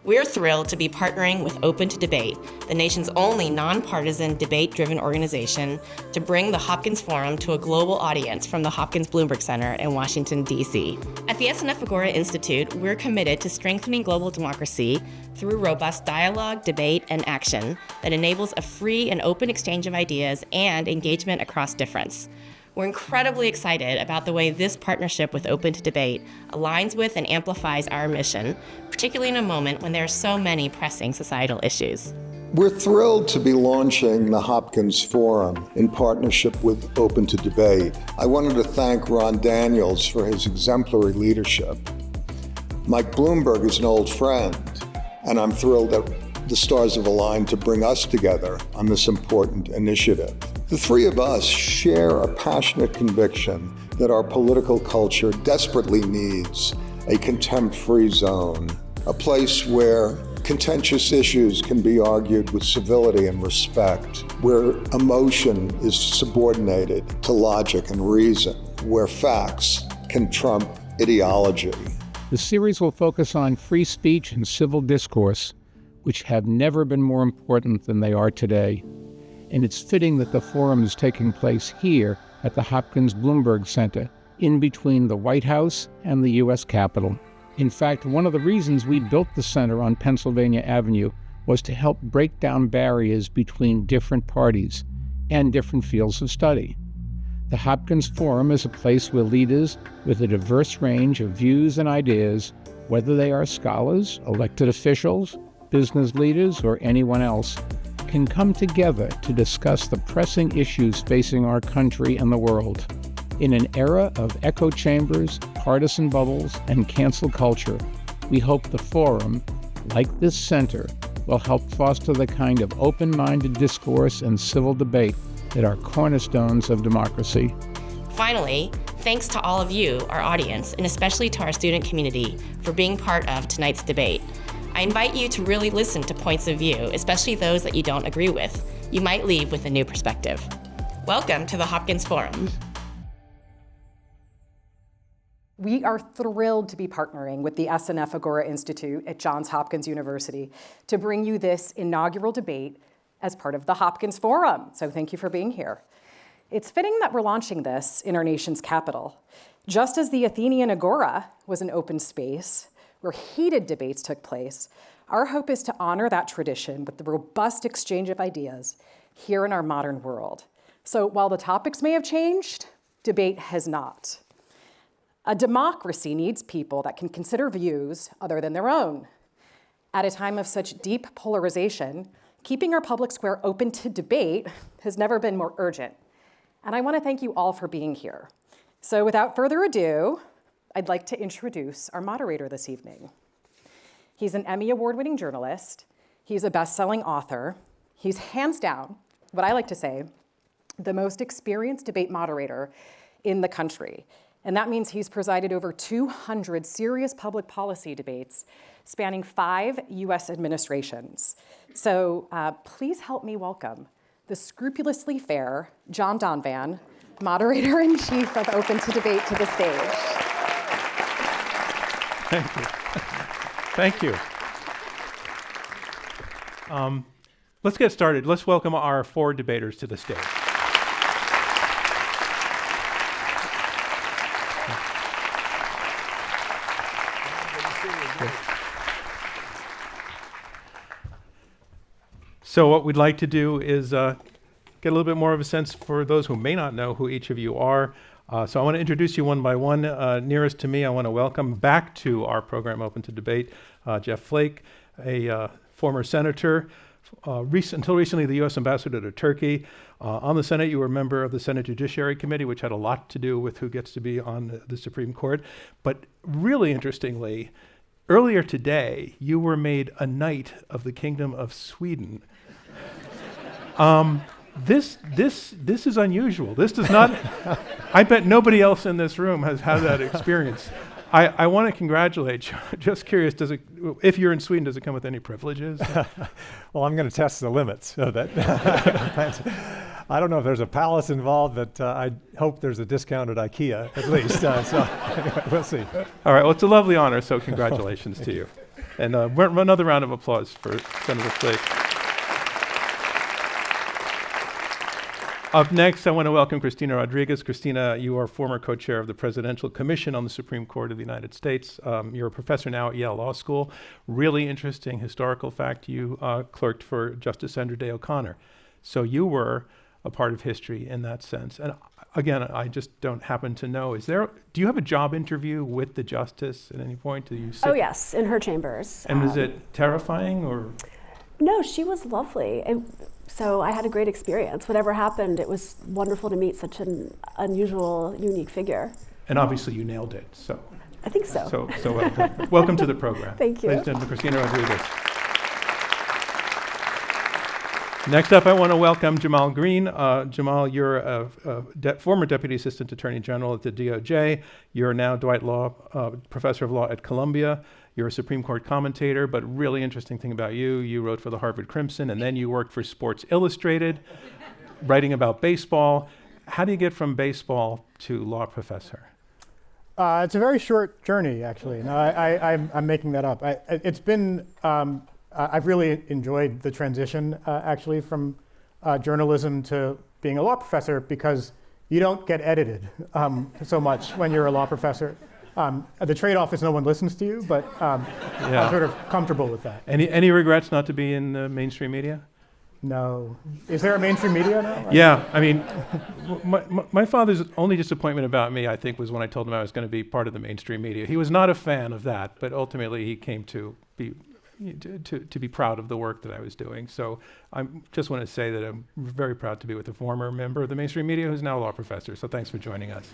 We're thrilled to be partnering with Open to Debate, the nation's only nonpartisan debate-driven organization, to bring the Hopkins Forum to a global audience from the Hopkins Bloomberg Center in Washington, D.C. At the SNF Agora Institute, we're committed to strengthening global democracy through robust dialogue, debate, and action that enables a free and open exchange of ideas and engagement across difference. We're incredibly excited about the way this partnership with Open to Debate aligns with and amplifies our mission, particularly in a moment when there are so many pressing societal issues. We're thrilled to be launching the Hopkins Forum in partnership with Open to Debate. I wanted to thank Ron Daniels for his exemplary leadership. Mike Bloomberg is an old friend, and I'm thrilled that the stars have aligned to bring us together on this important initiative. The three of us share a passionate conviction that our political culture desperately needs a contempt-free zone, a place where contentious issues can be argued with civility and respect, where emotion is subordinated to logic and reason, where facts can trump ideology. The series will focus on free speech and civil discourse, which have never been more important than they are today. And it's fitting that the forum is taking place here at the Hopkins Bloomberg Center, in between the White House and the U.S. Capitol. In fact, one of the reasons we built the center on Pennsylvania Avenue was to help break down barriers between different parties and different fields of study. The Hopkins Forum is a place where leaders with a diverse range of views and ideas, whether they are scholars, elected officials, business leaders, or anyone else, can come together to discuss the pressing issues facing our country and the world. In an era of echo chambers, partisan bubbles, and cancel culture, we hope the forum, like this center, will help foster the kind of open-minded discourse and civil debate that are cornerstones of democracy. Finally, thanks to all of you, our audience, and especially to our student community, for being part of tonight's debate. I invite you to really listen to points of view, especially those that you don't agree with. You might leave with a new perspective. Welcome to the Hopkins Forum. We are thrilled to be partnering with the SNF Agora Institute at Johns Hopkins University to bring you this inaugural debate as part of the Hopkins Forum. So thank you for being here. It's fitting that we're launching this in our nation's capital. Just as the Athenian Agora was an open space where heated debates took place, our hope is to honor that tradition with the robust exchange of ideas here in our modern world. So while the topics may have changed, debate has not. A democracy needs people that can consider views other than their own. At a time of such deep polarization, keeping our public square open to debate has never been more urgent. And I want to thank you all for being here. So without further ado, I'd like to introduce our moderator this evening. He's an Emmy Award-winning journalist. He's a best-selling author. He's hands down, what I like to say, the most experienced debate moderator in the country. And that means he's presided over 200 serious public policy debates spanning 5 US administrations. So please help me welcome the scrupulously fair John Donvan, moderator-in-chief of Open to Debate, to the stage. Thank you. Thank you. Let's get started. Let's welcome our 4 debaters to the stage. So what we'd like to do is get a little bit more of a sense for those who may not know who each of you are. So I want to introduce you one by one. Nearest to me, I want to welcome back to our program, Open to Debate, Jeff Flake, a former senator, until recently the U.S. ambassador to Turkey. On the Senate, you were a member of the Senate Judiciary Committee, which had a lot to do with who gets to be on the Supreme Court. But really interestingly, earlier today, you were made a Knight of the Kingdom of Sweden. This is unusual. This does not, I bet nobody else in this room has had that experience. I want to congratulate you. Just curious, if you're in Sweden, does it come with any privileges? Well, I'm going to test the limits of that. I don't know if there's a palace involved, but I hope there's a discount at IKEA, at least. So anyway, we'll see. All right, well, it's a lovely honor, so congratulations to you. And another round of applause for Senator Flake. Up next, I want to welcome Cristina Rodriguez. Cristina, you are former co-chair of the Presidential Commission on the Supreme Court of the United States. You're a professor now at Yale Law School. Really interesting historical fact, you clerked for Justice Sandra Day O'Connor. So you were a part of history in that sense. And again, I just don't happen to know. Do you have a job interview with the justice at any point? Do you sit? Oh yes, in her chambers. And is it terrifying or? No, she was lovely. So I had a great experience. Whatever happened, it was wonderful to meet such an unusual, unique figure. And obviously you nailed it, so. I think so. So well done. Welcome to the program. Thank you. Ladies and gentlemen, Cristina Rodriguez. Next up, I want to welcome Jamal Green. Jamal, you're a former Deputy Assistant Attorney General at the DOJ. You're now Dwight Law Professor of Law at Columbia. You're a Supreme Court commentator, but really interesting thing about you wrote for the Harvard Crimson, and then you worked for Sports Illustrated, writing about baseball. How do you get from baseball to law professor? It's a very short journey, actually. No, I'm making that up. I've really enjoyed the transition, actually, from journalism to being a law professor, because you don't get edited so much when you're a law professor. The trade-off is no one listens to you, but I'm sort of comfortable with that. Any regrets not to be in the mainstream media? No. Is there a mainstream media now? Yeah, I mean, my father's only disappointment about me, I think, was when I told him I was going to be part of the mainstream media. He was not a fan of that, but ultimately he came to be proud of the work that I was doing. So I just want to say that I'm very proud to be with a former member of the mainstream media who's now a law professor. So thanks for joining us.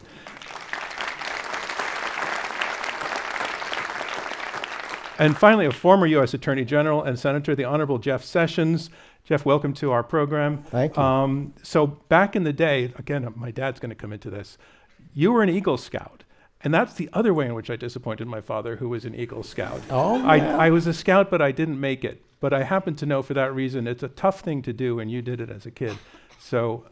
And finally, a former U.S. Attorney General and Senator, the Honorable Jeff Sessions. Jeff, welcome to our program. Thank you. So back in the day, again, my dad's going to come into this, you were an Eagle Scout. And that's the other way in which I disappointed my father, who was an Eagle Scout. Oh, yeah. I was a scout, but I didn't make it. But I happen to know for that reason, it's a tough thing to do, and you did it as a kid. So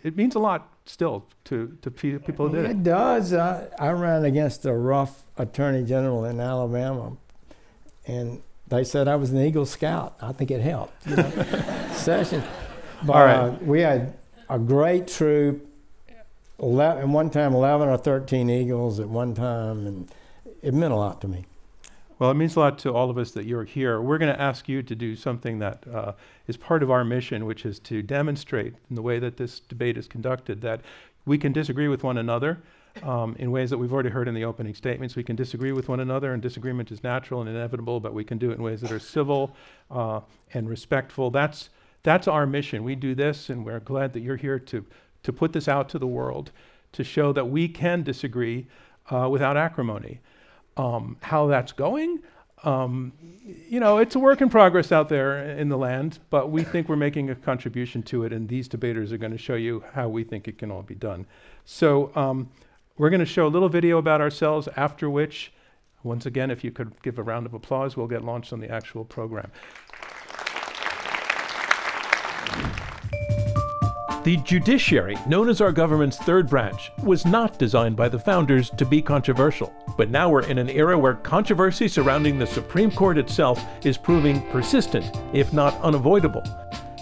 it means a lot still to people who did it. It does. I ran against a rough attorney general in Alabama, and they said I was an Eagle Scout. I think it helped. Session. But all right. We had a great troop. 11 or 13 Eagles at one time, and it meant a lot to me. Well, it means a lot to all of us that you're here. We're going to ask you to do something that is part of our mission, which is to demonstrate in the way that this debate is conducted that we can disagree with one another in ways that we've already heard in the opening statements. We can disagree with one another, and disagreement is natural and inevitable, but we can do it in ways that are civil and respectful. That's our mission. We do this, and we're glad that you're here to put this out to the world, to show that we can disagree without acrimony. How that's going, it's a work in progress out there in the land, but we think we're making a contribution to it, and these debaters are going to show you how we think it can all be done. So we're going to show a little video about ourselves, after which, once again, if you could give a round of applause, we'll get launched on the actual program. The judiciary, known as our government's third branch, was not designed by the founders to be controversial. But now we're in an era where controversy surrounding the Supreme Court itself is proving persistent, if not unavoidable.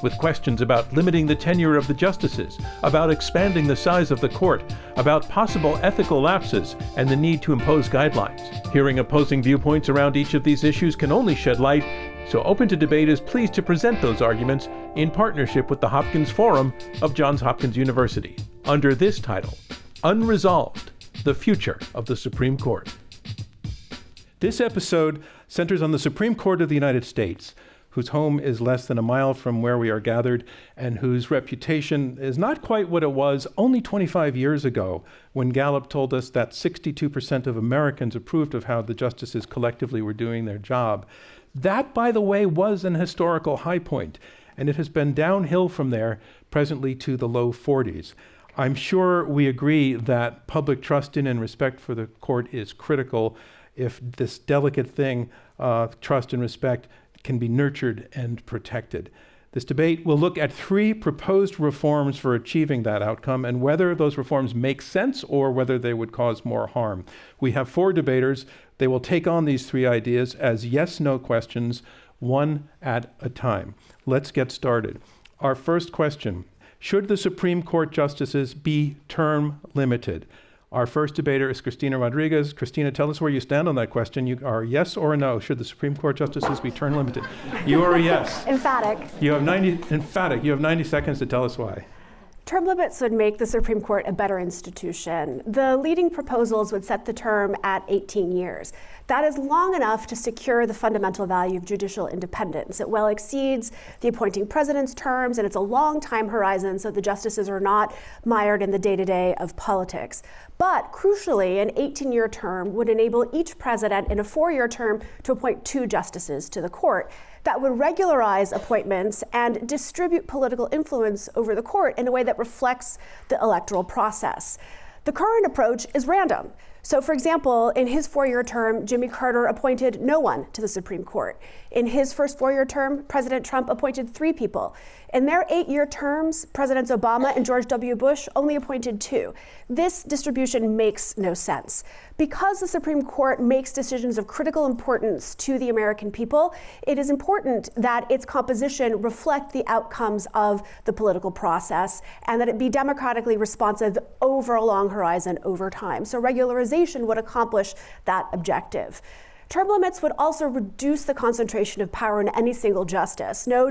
With questions about limiting the tenure of the justices, about expanding the size of the court, about possible ethical lapses, and the need to impose guidelines. Hearing opposing viewpoints around each of these issues can only shed light, so Open to Debate is pleased to present those arguments in partnership with the Hopkins Forum of Johns Hopkins University, under this title, Unresolved, the Future of the Supreme Court. This episode centers on the Supreme Court of the United States, whose home is less than a mile from where we are gathered, and whose reputation is not quite what it was only 25 years ago, when Gallup told us that 62% of Americans approved of how the justices collectively were doing their job. That, by the way, was an historical high point, and it has been downhill from there, presently to the low 40s. I'm sure we agree that public trust in and respect for the court is critical if this delicate thing, trust and respect, can be nurtured and protected. This debate will look at 3 proposed reforms for achieving that outcome and whether those reforms make sense or whether they would cause more harm. We have 4 debaters. They will take on these 3 ideas as yes/no questions, one at a time. Let's get started. Our first question: should the Supreme Court justices be term limited? Our first debater is Cristina Rodriguez. Cristina, tell us where you stand on that question. You are yes or no. Should the Supreme Court justices be term limited? You are a yes. Emphatic. You have 90 seconds to tell us why. Term limits would make the Supreme Court a better institution. The leading proposals would set the term at 18 years. That is long enough to secure the fundamental value of judicial independence. It well exceeds the appointing president's terms, and it's a long time horizon so the justices are not mired in the day-to-day of politics. But crucially, an 18-year term would enable each president in a 4-year term to appoint 2 justices to the court. That would regularize appointments and distribute political influence over the court in a way that reflects the electoral process. The current approach is random. So, for example, in his 4-year term, Jimmy Carter appointed no one to the Supreme Court. In his first 4-year term, President Trump appointed 3 people. In their 8-year terms, Presidents Obama and George W. Bush only appointed 2. This distribution makes no sense. Because the Supreme Court makes decisions of critical importance to the American people, it is important that its composition reflect the outcomes of the political process and that it be democratically responsive over a long horizon over time. So regularization would accomplish that objective. Term limits would also reduce the concentration of power in any single justice. No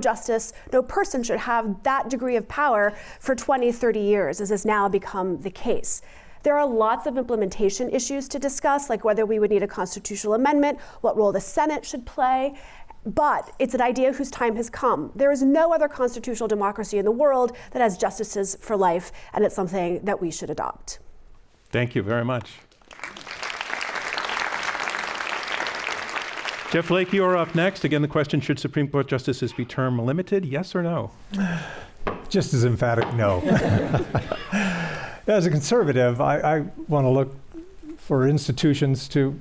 person should have that degree of power for 20, 30 years, as has now become the case. There are lots of implementation issues to discuss, like whether we would need a constitutional amendment, what role the Senate should play, but it's an idea whose time has come. There is no other constitutional democracy in the world that has justices for life, and it's something that we should adopt. Thank you very much. Jeff Flake, you are up next. Again, the question: should Supreme Court justices be term limited? Yes or no? Just as emphatic, no. As a conservative, I want to look for institutions to,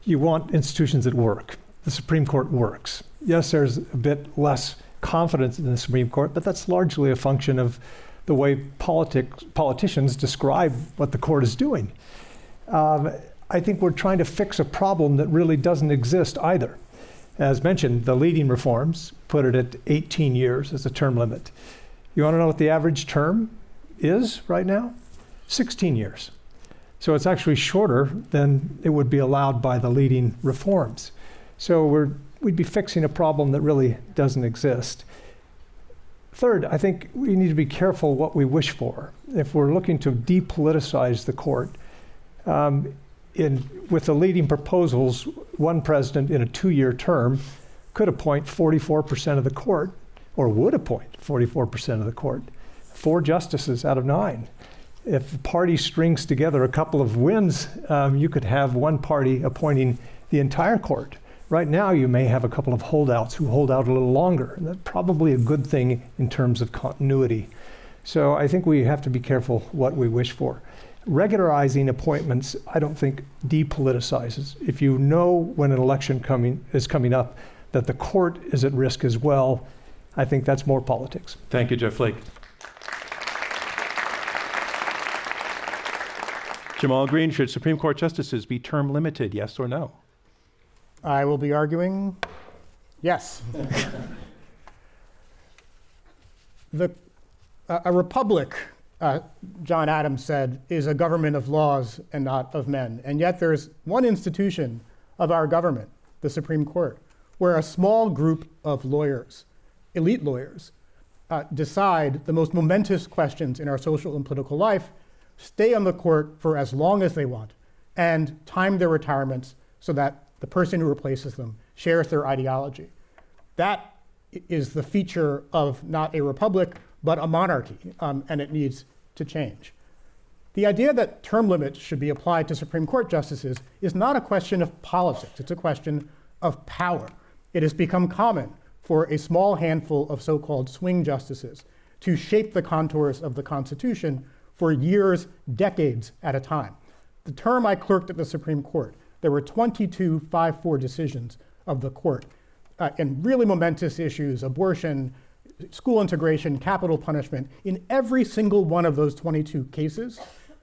you want institutions that work. The Supreme Court works. Yes, there's a bit less confidence in the Supreme Court, but that's largely a function of the way politicians describe what the court is doing. I think we're trying to fix a problem that really doesn't exist either. As mentioned, the leading reforms put it at 18 years as a term limit. You want to know what the average term is right now? 16 years. So it's actually shorter than it would be allowed by the leading reforms. So we'd be fixing a problem that really doesn't exist. Third, I think we need to be careful what we wish for. If we're looking to depoliticize the court, with the leading proposals, one president in a 2-year term could appoint 44% of the court, or would appoint 44% of the court, 4 justices out of 9. If the party strings together a couple of wins, you could have one party appointing the entire court. Right now, you may have a couple of holdouts who hold out a little longer. And that's probably a good thing in terms of continuity. So I think we have to be careful what we wish for. Regularizing appointments, I don't think depoliticizes. If you know when an election is coming up that the court is at risk as well, I think that's more politics. Thank you, Jeff Flake. Jamal Green, should Supreme Court justices be term limited, yes or no? I will be arguing yes. A republic, John Adams said, is a government of laws and not of men. And yet there's one institution of our government, the Supreme Court, where a small group of lawyers, elite lawyers, decide the most momentous questions in our social and political life, stay on the court for as long as they want, and time their retirements so that the person who replaces them shares their ideology. That is the feature of not a republic, but a monarchy, and it needs to change. The idea that term limits should be applied to Supreme Court justices is not a question of politics, it's a question of power. It has become common for a small handful of so-called swing justices to shape the contours of the Constitution for years, decades at a time. The term I clerked at the Supreme Court, there were 22 5-4 decisions of the court. in really momentous issues, abortion, school integration, capital punishment, in every single one of those 22 cases,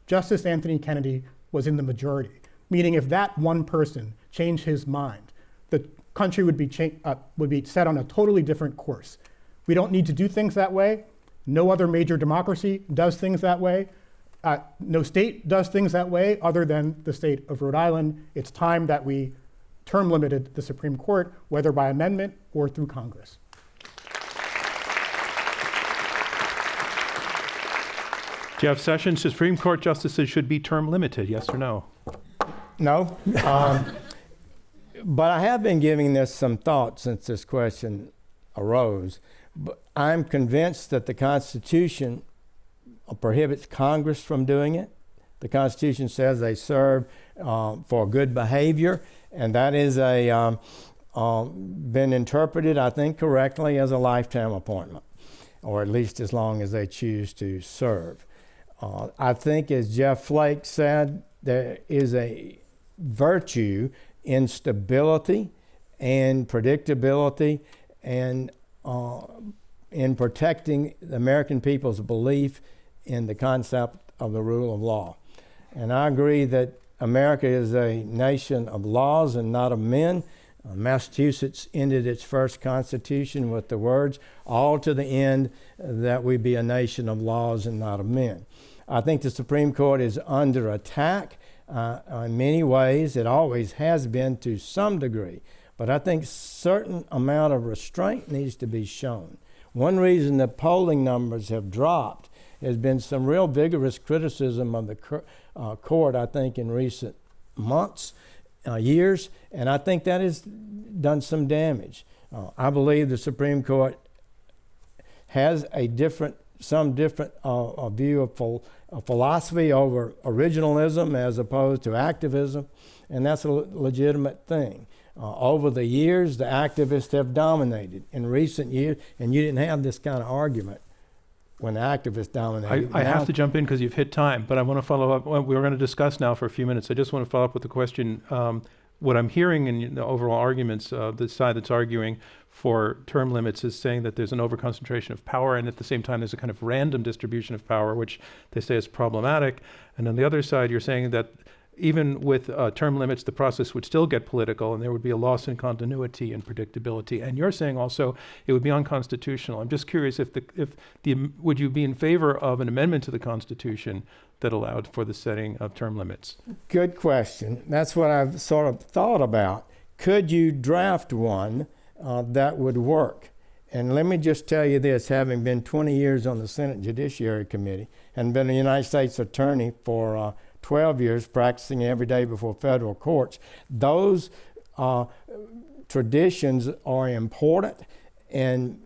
Justice Anthony Kennedy was in the majority, meaning if that one person changed his mind, the country would be set on a totally different course. We don't need to do things that way. No other major democracy does things that way. No state does things that way other than the state of Rhode Island. It's time that we term limited the Supreme Court, whether by amendment or through Congress. Jeff Sessions, Supreme Court justices should be term limited, yes or no? No. But I have been giving this some thought since this question arose. But I'm convinced that the Constitution prohibits Congress from doing it. The Constitution says they serve for good behavior, and that is been interpreted, I think, correctly as a lifetime appointment, or at least as long as they choose to serve. I think, as Jeff Flake said, there is a virtue in stability and predictability and in protecting the American people's belief in the concept of the rule of law. And I agree that America is a nation of laws and not of men. Massachusetts ended its first constitution with the words, all to the end that we be a nation of laws and not of men. I think the Supreme Court is under attack in many ways. It always has been to some degree. But I think certain amount of restraint needs to be shown. One reason the polling numbers have dropped has been some real vigorous criticism of the court, I think, in recent months, years, and I think that has done some damage. I believe the Supreme Court has some different view of philosophy over originalism as opposed to activism, and that's a legitimate thing. Over the years, the activists have dominated. In recent years, and you didn't have this kind of argument when the activists dominated. I have to jump in because you've hit time, but I want to follow up. Well, we're going to discuss now for a few minutes. I just want to follow up with the question. What I'm hearing in the overall arguments, the side that's arguing for term limits is saying that there's an overconcentration of power, and at the same time there's a kind of random distribution of power, which they say is problematic. And on the other side, you're saying that even with term limits, the process would still get political and there would be a loss in continuity and predictability. And you're saying also it would be unconstitutional. I'm just curious would you be in favor of an amendment to the Constitution that allowed for the setting of term limits? Good question. That's what I've sort of thought about. Could you draft one that would work? And let me just tell you this, having been 20 years on the Senate Judiciary Committee and been a United States attorney for 12 years practicing every day before federal courts, those traditions are important. And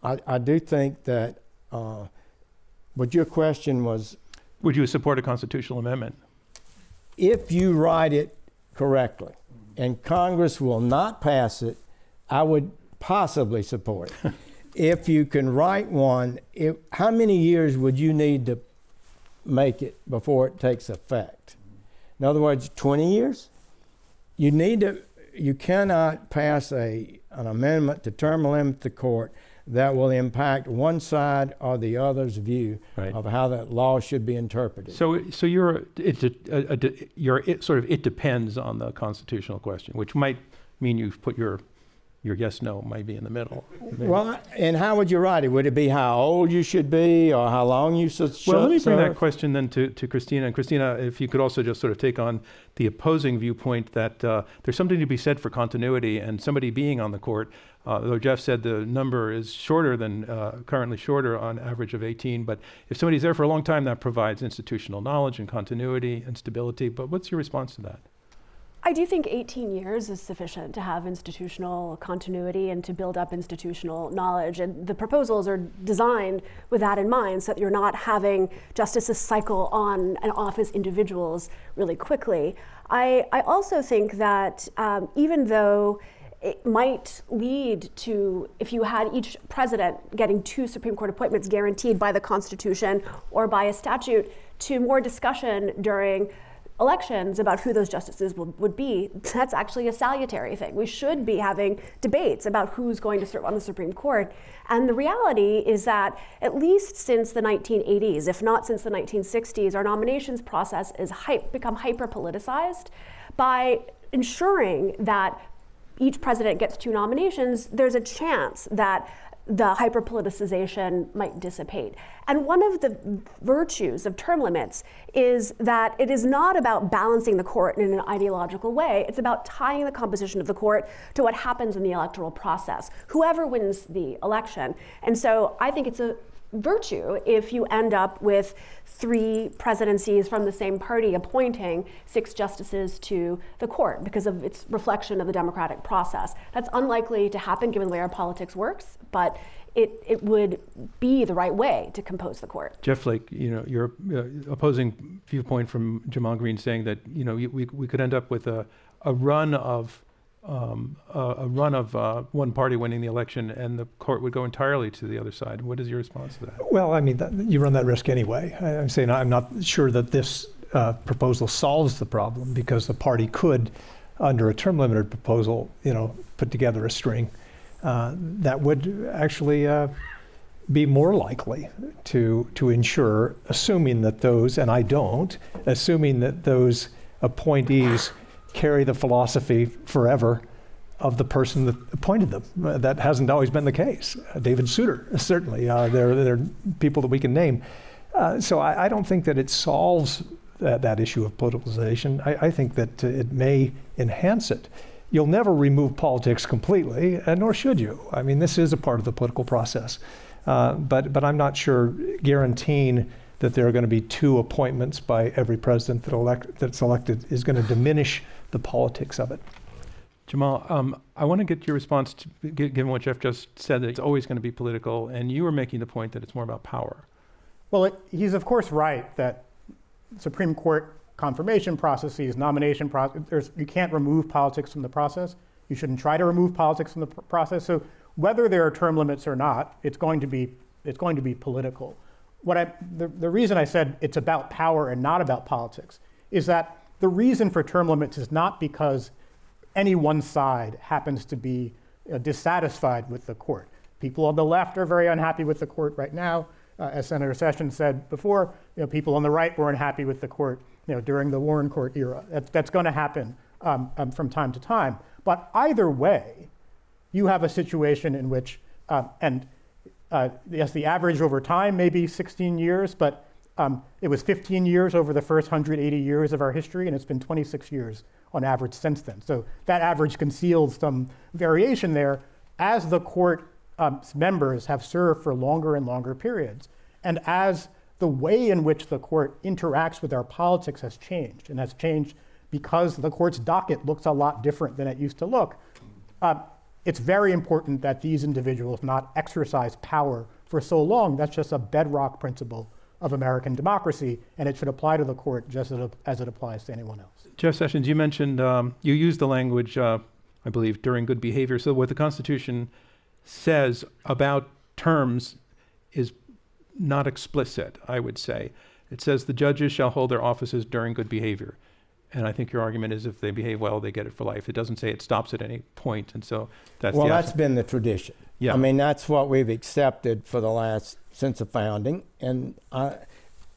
I do think that, what your question was, would you support a constitutional amendment? If you write it correctly and Congress will not pass it, I would possibly support it. If you can write one, how many years would you need to make it before it takes effect? In other words, 20 years? You cannot pass an amendment to term limit the court that will impact one side or the other's view of how that law should be interpreted. So it depends on the constitutional question, which might mean you've put your yes, no might be in the middle. Well, and how would you write it? Would it be how old you should be or how long you should serve? Well, let me bring that question then to Christina. And Christina, if you could also just sort of take on the opposing viewpoint that there's something to be said for continuity and somebody being on the court, though Jeff said the number is shorter than, currently shorter on average of 18, but if somebody's there for a long time, that provides institutional knowledge and continuity and stability. But what's your response to that? I do think 18 years is sufficient to have institutional continuity and to build up institutional knowledge. And the proposals are designed with that in mind so that you're not having justices cycle on and off as individuals really quickly. I also think that even though it might lead to, if you had each president getting 2 Supreme Court appointments guaranteed by the Constitution or by a statute, to more discussion during elections about who those justices would be, that's actually a salutary thing. We should be having debates about who's going to serve on the Supreme Court. And the reality is that at least since the 1980s, if not since the 1960s, our nominations process is become hyper-politicized. By ensuring that each president gets 2 nominations, there's a chance that the hyper-politicization might dissipate. And one of the virtues of term limits is that it is not about balancing the court in an ideological way. It's about tying the composition of the court to what happens in the electoral process, whoever wins the election. And so I think it's a virtue if you end up with 3 presidencies from the same party appointing 6 justices to the court because of its reflection of the democratic process. That's unlikely to happen given the way our politics works, but it would be the right way to compose the court. Jeff Flake, your opposing viewpoint from Jamal Green saying that we could end up with a run of one party winning the election and the court would go entirely to the other side. What is your response to that? Well, I mean, you run that risk anyway. I'm saying I'm not sure that this proposal solves the problem because the party could, under a term-limited proposal, put together a string that would actually be more likely to ensure, assuming that those appointees carry the philosophy forever of the person that appointed them. That hasn't always been the case. David Souter, certainly. There are people that we can name. So I don't think that it solves that issue of politicization. I think that it may enhance it. You'll never remove politics completely, and nor should you. I mean, this is a part of the political process. But I'm not sure guaranteeing that there are going to be 2 appointments by every president that's elected is going to diminish the politics of it. Jamal, I want to get your response to, given what Jeff just said, that it's always going to be political, and you were making the point that it's more about power. Well, he's of course right that Supreme Court confirmation processes, nomination process, you can't remove politics from the process. You shouldn't try to remove politics from the process. So whether there are term limits or not, it's going to be political. The reason I said it's about power and not about politics is that the reason for term limits is not because any one side happens to be dissatisfied with the court. People on the left are very unhappy with the court right now. As Senator Sessions said before, people on the right were unhappy with the court during the Warren Court era. That's going to happen from time to time. But either way, you have a situation in which, yes, the average over time may be 16 years, but it was 15 years over the first 180 years of our history, and it's been 26 years on average since then. So that average conceals some variation there as the court members have served for longer and longer periods. And as the way in which the court interacts with our politics has changed, and has changed because the court's docket looks a lot different than it used to look, it's very important that these individuals not exercise power for so long. That's just a bedrock principle of American democracy, and it should apply to the court just as it applies to anyone else. Jeff Sessions, you mentioned, you used the language, I believe, during good behavior. So what the Constitution says about terms is not explicit, I would say. It says the judges shall hold their offices during good behavior. And I think your argument is if they behave well, they get it for life. It doesn't say it stops at any point. And so that's that's been the tradition. Yeah. I mean, that's what we've accepted for since the founding. And I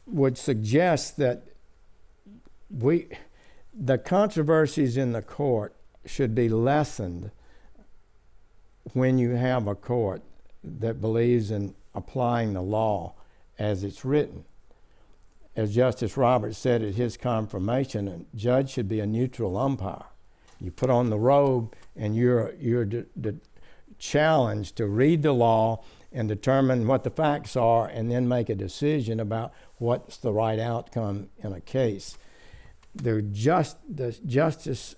would suggest that the controversies in the court should be lessened when you have a court that believes in applying the law as it's written. As Justice Roberts said at his confirmation, a judge should be a neutral umpire. You put on the robe and you're challenged to read the law and determine what the facts are and then make a decision about what's the right outcome in a case. The justice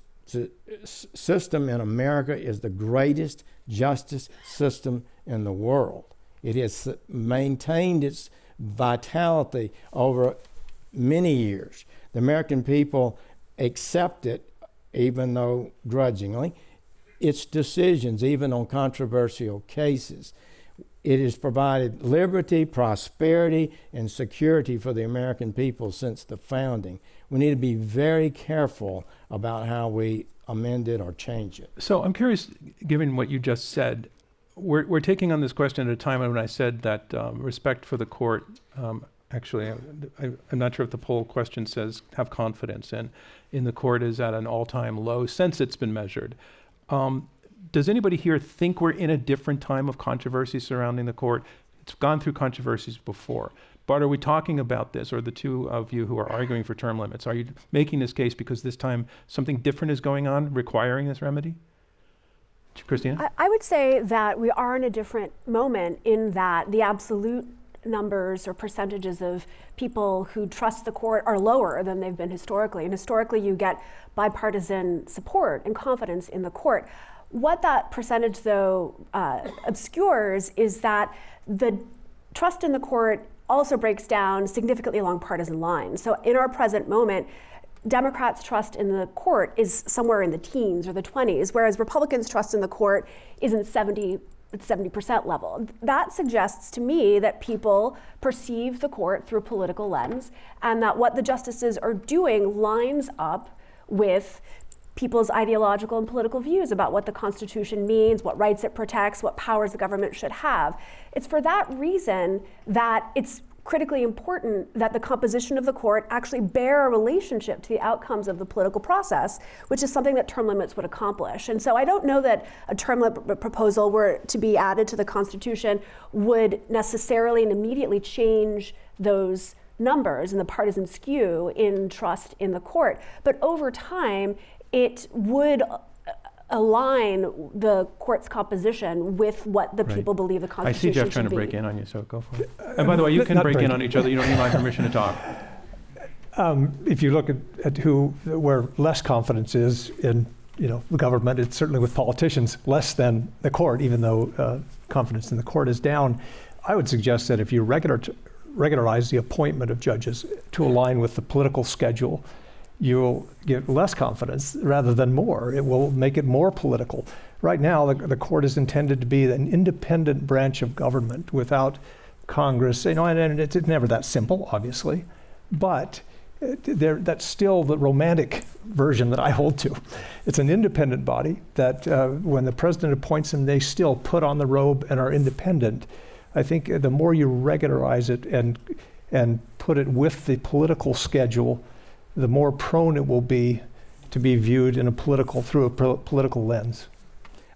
system in America is the greatest justice system in the world. It has maintained its vitality over many years. The American people accept it, even though grudgingly, its decisions, even on controversial cases. It has provided liberty, prosperity, and security for the American people since the founding. We need to be very careful about how we amend it or change it. So I'm curious, given what you just said, we're taking on this question at a time when I said that respect for the court, actually, I'm not sure if the poll question says have confidence in the court is at an all-time low since it's been measured. Does anybody here think we're in a different time of controversy surrounding the court? It's gone through controversies before. But are we talking about this, or the two of you who are arguing for term limits, are you making this case because this time something different is going on requiring this remedy? Christina? I would say that we are in a different moment in that the absolute numbers or percentages of people who trust the court are lower than they've been historically. And historically, you get bipartisan support and confidence in the court. What that percentage, though, obscures is that the trust in the court also breaks down significantly along partisan lines. So in our present moment, Democrats' trust in the court is somewhere in the teens or the 20s, whereas Republicans' trust in the court is in 70% level. That suggests to me that people perceive the court through a political lens, and that what the justices are doing lines up with people's ideological and political views about what the Constitution means, what rights it protects, what powers the government should have. It's for that reason that it's critically important that the composition of the court actually bear a relationship to the outcomes of the political process, which is something that term limits would accomplish. And so I don't know that a term limit proposal were to be added to the Constitution would necessarily and immediately change those numbers and the partisan skew in trust in the court. But over time, it would align the court's composition with what the people believe the Constitution should be. I see Jeff trying to break in on you, so go for it. And by the way, you can break in on each other. You don't need my permission to talk. If you look at where less confidence is in the government, it's certainly with politicians less than the court, even though confidence in the court is down. I would suggest that if you regularize the appointment of judges to align with the political schedule, you'll get less confidence rather than more. It will make it more political. Right now, the court is intended to be an independent branch of government without Congress. And it's never that simple, obviously, but that's still the romantic version that I hold to. It's an independent body that when the president appoints them, they still put on the robe and are independent. I think the more you regularize it and put it with the political schedule, the more prone it will be to be viewed through a political lens.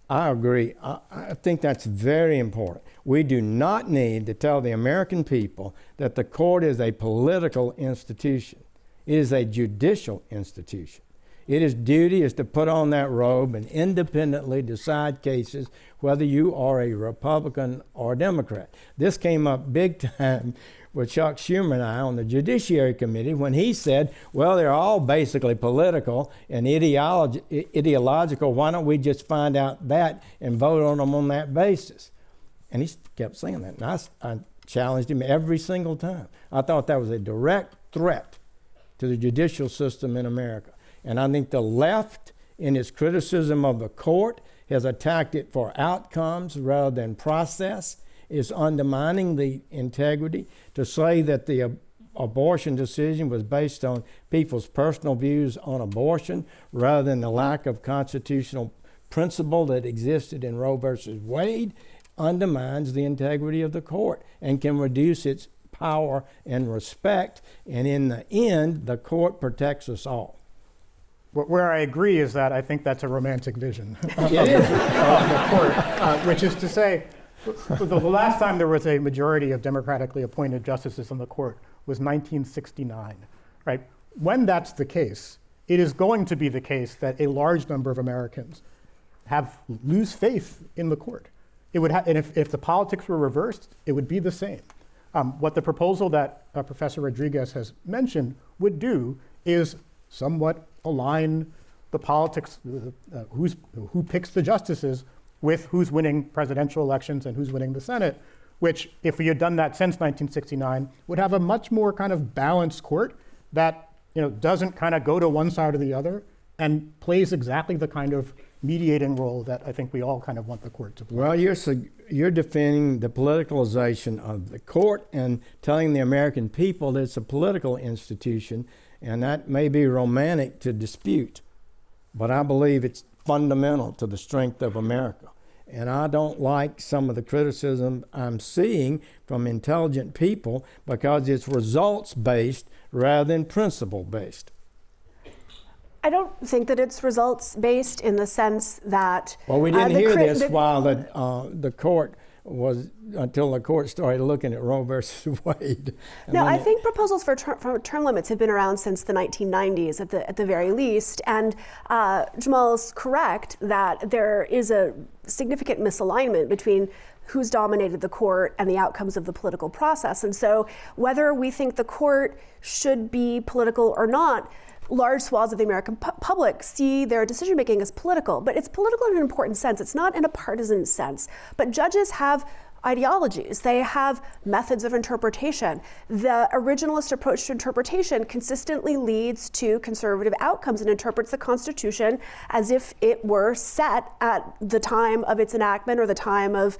I agree. I think that's very important. We do not need to tell the American people that the court is a political institution. It is a judicial institution. Its duty is to put on that robe and independently decide cases whether you are a Republican or a Democrat. This came up big time with Chuck Schumer and I on the Judiciary Committee when he said, well, they're all basically political and ideological. Why don't we just find out that and vote on them on that basis? And he kept saying that. And I challenged him every single time. I thought that was a direct threat to the judicial system in America. And I think the left, in its criticism of the court, has attacked it for outcomes rather than process. Is undermining the integrity. To say that the abortion decision was based on people's personal views on abortion rather than the lack of constitutional principle that existed in Roe versus Wade undermines the integrity of the court and can reduce its power and respect. And in the end, the court protects us all. Where I agree is that I think that's a romantic vision of It is. the court, which is to say, the last time there was a majority of democratically appointed justices on the court was 1969, right? When that's the case, it is going to be the case that a large number of Americans lose faith in the court. It would and if the politics were reversed, it would be the same. What the proposal that Professor Rodriguez has mentioned would do is somewhat align the politics, who picks the justices, with who's winning presidential elections and who's winning the Senate, which, if we had done that since 1969, would have a much more kind of balanced court that doesn't kind of go to one side or the other and plays exactly the kind of mediating role that I think we all kind of want the court to play. Well, you're defending the politicalization of the court and telling the American people that it's a political institution, and that may be romantic to dispute, but I believe it's fundamental to the strength of America. And I don't like some of the criticism I'm seeing from intelligent people because it's results-based rather than principle-based. I don't think that it's results-based in the sense that... Well, we didn't hear this while the court was, until the court started looking at Roe versus Wade. No, I think proposals for term limits have been around since the 1990s at the very least. And Jamal's correct that there is a significant misalignment between who's dominated the court and the outcomes of the political process. And so whether we think the court should be political or not, large swaths of the American public see their decision-making as political, but it's political in an important sense. It's not in a partisan sense. But judges have ideologies. They have methods of interpretation. The originalist approach to interpretation consistently leads to conservative outcomes and interprets the Constitution as if it were set at the time of its enactment or the time of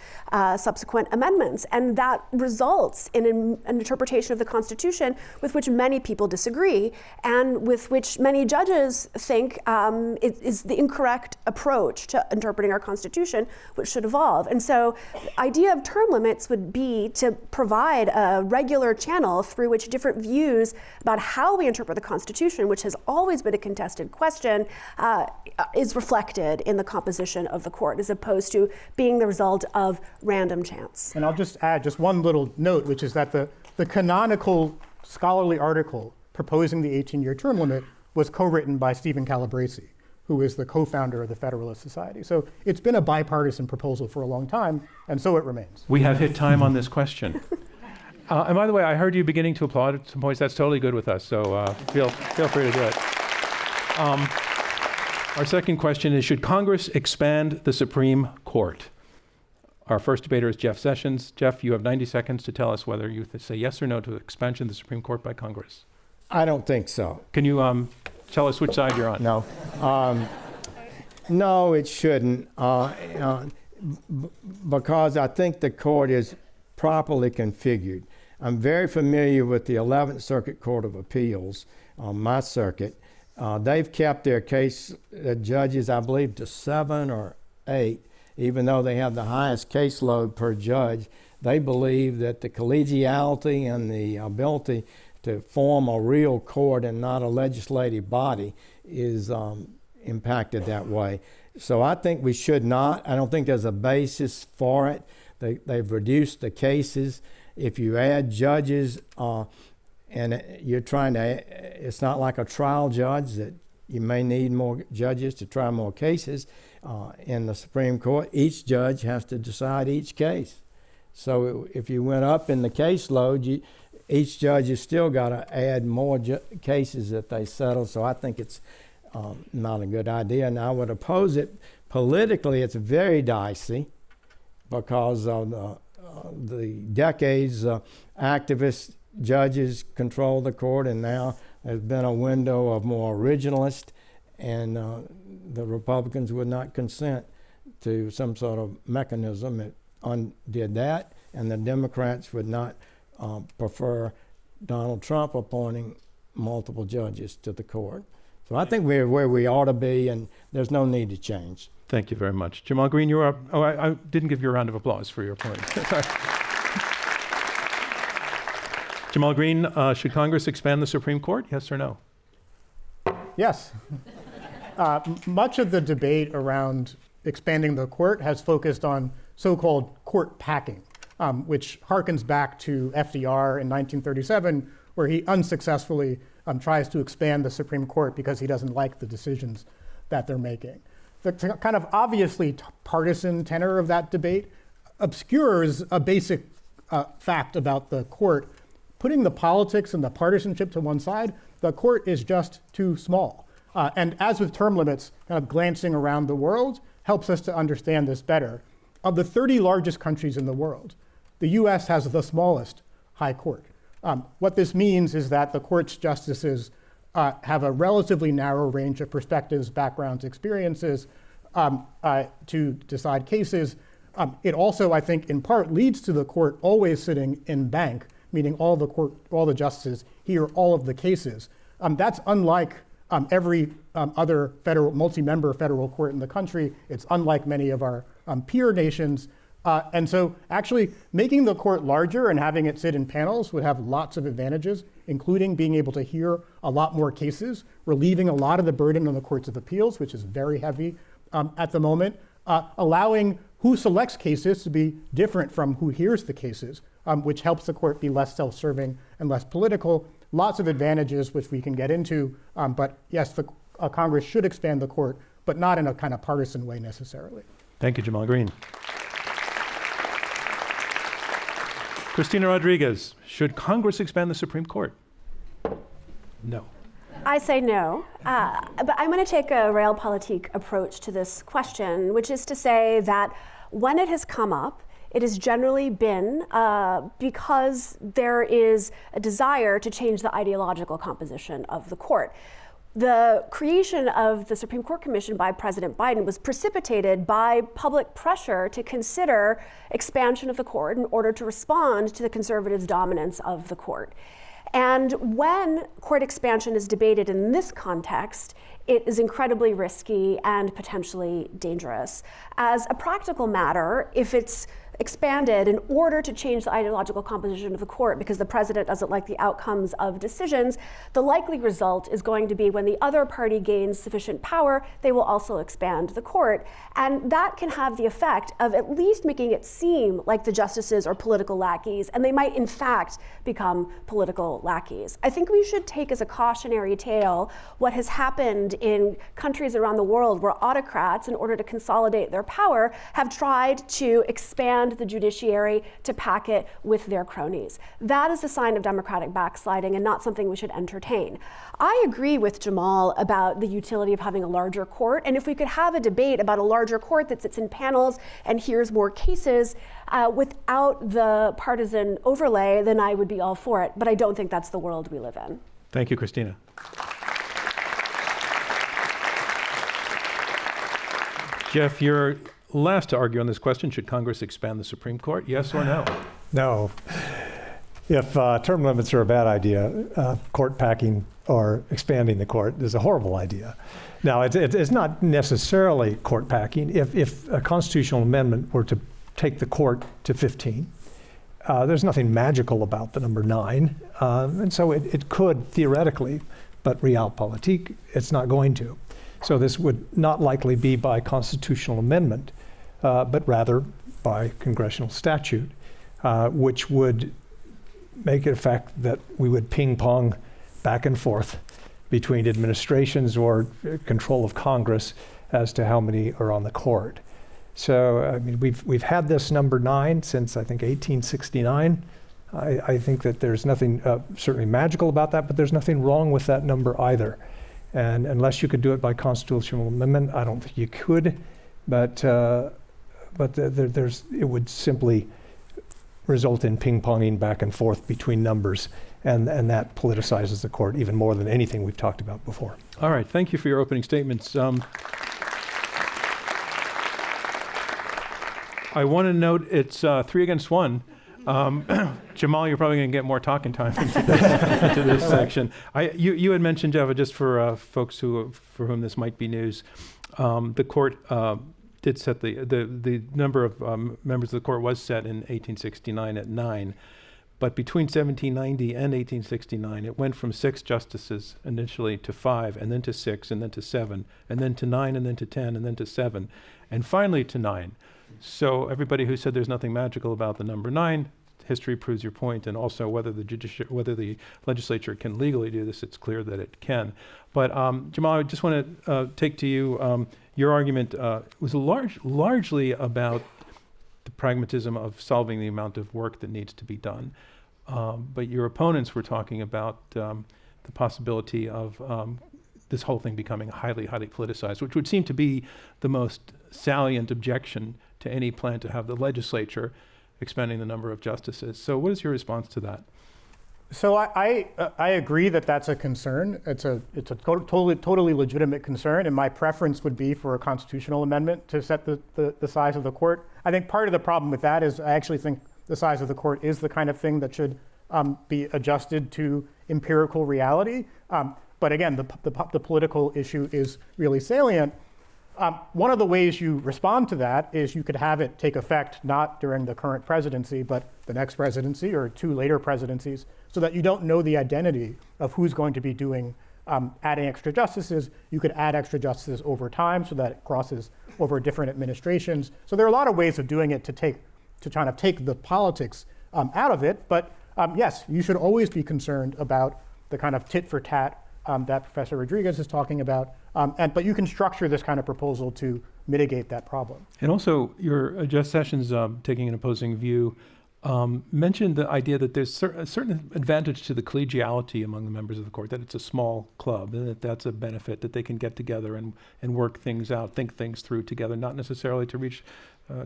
subsequent amendments. And that results in an interpretation of the Constitution with which many people disagree and with which many judges think is the incorrect approach to interpreting our Constitution, which should evolve. And so the idea of term limits would be to provide a regular channel through which different views about how we interpret the Constitution, which has always been a contested question, is reflected in the composition of the court, as opposed to being the result of random chance. And I'll just add just one little note, which is that the canonical scholarly article proposing the 18-year term limit was co-written by Stephen Calabresi, who is the co-founder of the Federalist Society. So it's been a bipartisan proposal for a long time, and so it remains. We have hit time on this question. And by the way, I heard you beginning to applaud at some points. That's totally good with us, so feel free to do it. Our second question is, should Congress expand the Supreme Court? Our first debater is Jeff Sessions. Jeff, you have 90 seconds to tell us whether you say yes or no to expansion of the Supreme Court by Congress. I don't think so. Can you tell us which side you're on? No. No, it shouldn't, because I think the court is properly configured. I'm very familiar with the 11th Circuit Court of Appeals on my circuit. They've kept their case judges, I believe, to 7 or 8, even though they have the highest caseload per judge. They believe that the collegiality and the ability to form a real court and not a legislative body is impacted that way. So I think we should not. I don't think there's a basis for it. They've reduced the cases. If you add judges and you're trying to, it's not like a trial judge that you may need more judges to try more cases. In the Supreme Court, each judge has to decide each case. So if you went up in the caseload, each judge has still got to add more cases that they settle. So I think it's not a good idea, and I would oppose it. Politically, it's very dicey because of the decades activist judges control the court, and now there's been a window of more originalist, and the Republicans would not consent to some sort of mechanism that undid that, and the Democrats would not prefer Donald Trump appointing multiple judges to the court. So I think we're where we ought to be, and there's no need to change. Thank you very much. Jamal Green, you're up. Oh, I didn't give you a round of applause for your point. Jamal Green, should Congress expand the Supreme Court? Yes or no? Yes. Much of the debate around expanding the court has focused on so-called court packing, which harkens back to FDR in 1937, where he unsuccessfully tries to expand the Supreme Court because he doesn't like the decisions that they're making. The kind of obviously partisan tenor of that debate obscures a basic fact about the court. Putting the politics and the partisanship to one side, the court is just too small. And as with term limits, kind of glancing around the world helps us to understand this better. Of the 30 largest countries in the world, the US has the smallest high court. What this means is that the court's justices have a relatively narrow range of perspectives, backgrounds, experiences, to decide cases. It also, I think, in part leads to the court always sitting in bank, meaning all the justices hear all of the cases. That's unlike every other multi-member federal court in the country. It's unlike many of our peer nations. And so actually making the court larger and having it sit in panels would have lots of advantages, including being able to hear a lot more cases, relieving a lot of the burden on the courts of appeals, which is very heavy at the moment, allowing who selects cases to be different from who hears the cases, which helps the court be less self-serving and less political. Lots of advantages, which we can get into. But yes, Congress should expand the court, but not in a kind of partisan way necessarily. Thank you, Jamal Green. Christina Rodriguez, should Congress expand the Supreme Court? No. I say no, but I'm going to take a realpolitik approach to this question, which is to say that when it has come up, it has generally been because there is a desire to change the ideological composition of the court. The creation of the Supreme Court Commission by President Biden was precipitated by public pressure to consider expansion of the court in order to respond to the conservatives' dominance of the court. And when court expansion is debated in this context, it is incredibly risky and potentially dangerous. As a practical matter, if it's expanded in order to change the ideological composition of the court because the president doesn't like the outcomes of decisions, the likely result is going to be when the other party gains sufficient power, they will also expand the court. And that can have the effect of at least making it seem like the justices are political lackeys, and they might in fact become political lackeys. I think we should take as a cautionary tale what has happened in countries around the world where autocrats, in order to consolidate their power, have tried to expand the judiciary to pack it with their cronies. That is a sign of democratic backsliding and not something we should entertain. I agree with Jamal about the utility of having a larger court, and if we could have a debate about a larger court that sits in panels and hears more cases without the partisan overlay, then I would be all for it. But I don't think that's the world we live in. Thank you, Christina. Jeff, you're last to argue on this question. Should Congress expand the Supreme Court? Yes or no? No. If term limits are a bad idea, court packing or expanding the court is a horrible idea. Now, it's not necessarily court packing. If a constitutional amendment were to take the court to 15, there's nothing magical about the number 9. And so it could theoretically, but realpolitik, it's not going to. So this would not likely be by constitutional amendment, but rather by congressional statute, which would make it a fact that we would ping pong back and forth between administrations or control of Congress as to how many are on the court. So I mean, we've had this number 9 since I think 1869. I think that there's nothing certainly magical about that, but there's nothing wrong with that number either. And unless you could do it by constitutional amendment, I don't think you could. But it would simply result in ping-ponging back and forth between numbers, and that politicizes the court even more than anything we've talked about before. All right, thank you for your opening statements. I want to note it's 3 against 1. Jamal, you're probably going to get more talking time into this section. You had mentioned, Jeff, just for folks for whom this might be news, the court did set the number of members of the court was set in 1869 at 9. But between 1790 and 1869, it went from 6 justices initially to 5, and then to 6, and then to 7, and then to 9, and then to 10, and then to 7, and finally to 9. So everybody who said there's nothing magical about the number 9, history proves your point, and also whether the legislature can legally do this, it's clear that it can. But Jamal, I just want to take to you, your argument was largely about the pragmatism of solving the amount of work that needs to be done. But your opponents were talking about the possibility of this whole thing becoming highly, highly politicized, which would seem to be the most salient objection to any plan to have the legislature expanding the number of justices. So what is your response to that? So I agree that that's a concern. It's a totally legitimate concern, and my preference would be for a constitutional amendment to set the size of the court. I think part of the problem with that is I actually think the size of the court is the kind of thing that should be adjusted to empirical reality. But again, the political issue is really salient. One of the ways you respond to that is you could have it take effect not during the current presidency, but the next presidency or 2 later presidencies, so that you don't know the identity of who's going to be doing adding extra justices. You could add extra justices over time so that it crosses over different administrations. So there are a lot of ways of doing it to try to take the politics out of it. But yes, you should always be concerned about the kind of tit for tat that Professor Rodriguez is talking about. But you can structure this kind of proposal to mitigate that problem. And also, your Jeff Sessions, taking an opposing view, mentioned the idea that there's a certain advantage to the collegiality among the members of the court, that it's a small club, and that's a benefit, that they can get together and work things out, think things through together, not necessarily to reach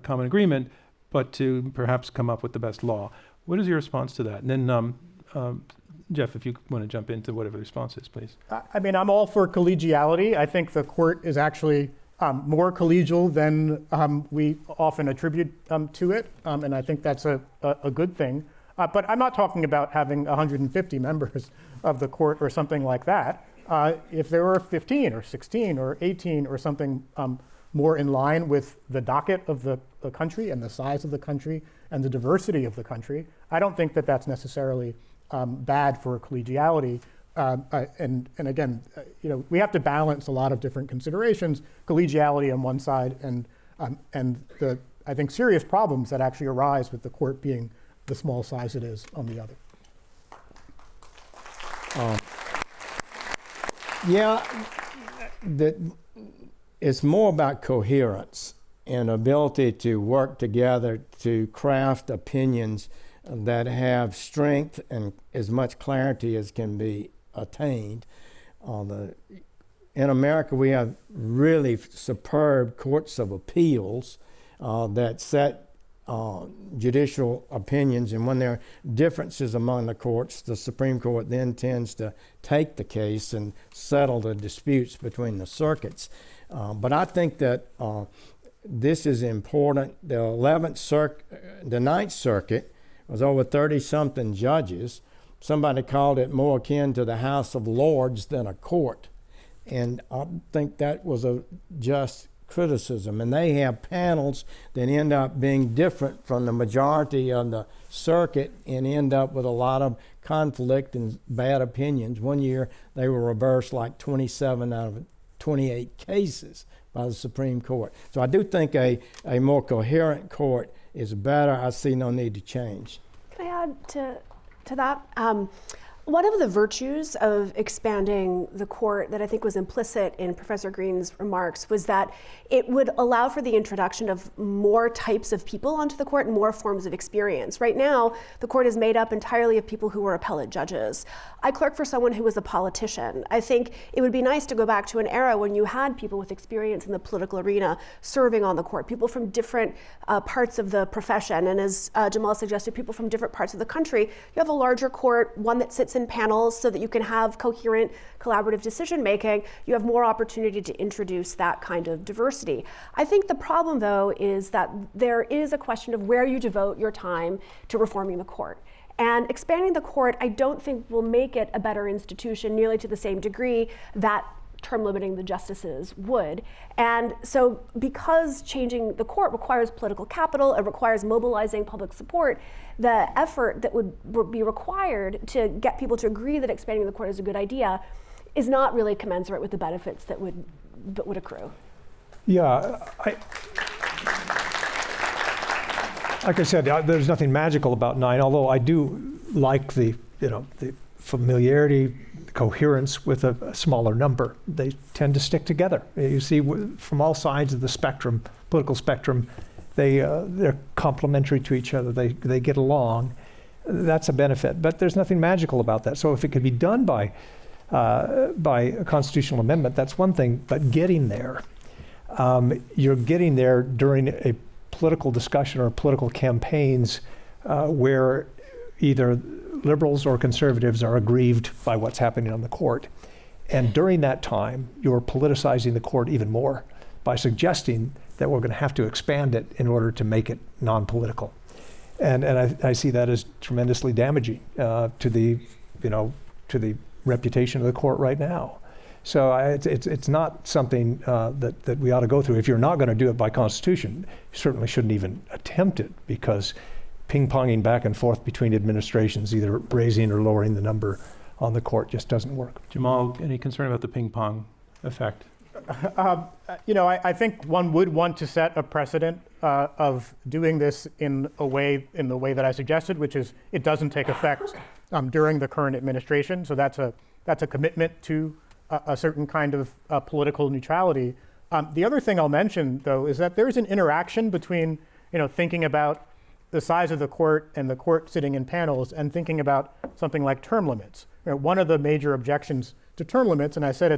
common agreement, but to perhaps come up with the best law. What is your response to that? And then, Jeff, if you want to jump into whatever the response is, please. I mean, I'm all for collegiality. I think the court is actually more collegial than we often attribute to it, and I think that's a good thing. But I'm not talking about having 150 members of the court or something like that. If there were 15 or 16 or 18 or something more in line with the docket of the country and the size of the country and the diversity of the country, I don't think that that's necessarily bad for collegiality. And again, we have to balance a lot of different considerations, collegiality on one side and the, I think, serious problems that actually arise with the court being the small size it is on the other. It's more about coherence and ability to work together to craft opinions that have strength and as much clarity as can be attained. In America, we have really superb courts of appeals that set judicial opinions, and when there are differences among the courts, the Supreme Court then tends to take the case and settle the disputes between the circuits. But I think that this is important. The Ninth Circuit was over 30-something judges. Somebody called it more akin to the House of Lords than a court. And I think that was a just criticism. And they have panels that end up being different from the majority of the circuit and end up with a lot of conflict and bad opinions. One year they were reversed like 27 out of 28 cases by the Supreme Court. So I do think a more coherent court is better. I see no need to change. Can I add to that? One of the virtues of expanding the court that I think was implicit in Professor Green's remarks was that it would allow for the introduction of more types of people onto the court and more forms of experience. Right now, the court is made up entirely of people who were appellate judges. I clerked for someone who was a politician. I think it would be nice to go back to an era when you had people with experience in the political arena serving on the court, people from different parts of the profession. And as Jamal suggested, people from different parts of the country. You have a larger court, one that sits in panels so that you can have coherent collaborative decision making. You have more opportunity to introduce that kind of diversity. I think the problem, though, is that there is a question of where you devote your time to reforming the court. And expanding the court, I don't think will make it a better institution nearly to the same degree that term limiting the justices would. And so because changing the court requires political capital, it requires mobilizing public support, the effort that would be required to get people to agree that expanding the court is a good idea is not really commensurate with the benefits that would accrue. Yeah, like I said, there's nothing magical about 9, although I do like the familiarity, coherence with a smaller number. They tend to stick together. You see from all sides of the spectrum, political spectrum, they're complementary to each other. They get along. That's a benefit. But there's nothing magical about that. So if it could be done by a constitutional amendment, that's one thing. But getting there, you're getting there during a political discussion or political campaigns where either liberals or conservatives are aggrieved by what's happening on the court. And during that time, you're politicizing the court even more by suggesting that we're going to have to expand it in order to make it non-political. And I see that as tremendously damaging to the reputation of the court right now. So it's not something that we ought to go through. If you're not going to do it by Constitution, you certainly shouldn't even attempt it, because ping-ponging back and forth between administrations, either raising or lowering the number on the court, just doesn't work. Jamal, any concern about the ping-pong effect? I think one would want to set a precedent of doing this in the way that I suggested, which is it doesn't take effect during the current administration. So that's a commitment to a certain kind of political neutrality. The other thing I'll mention, though, is that there's an interaction between thinking about the size of the court and the court sitting in panels and thinking about something like term limits. One of the major objections to term limits, and I said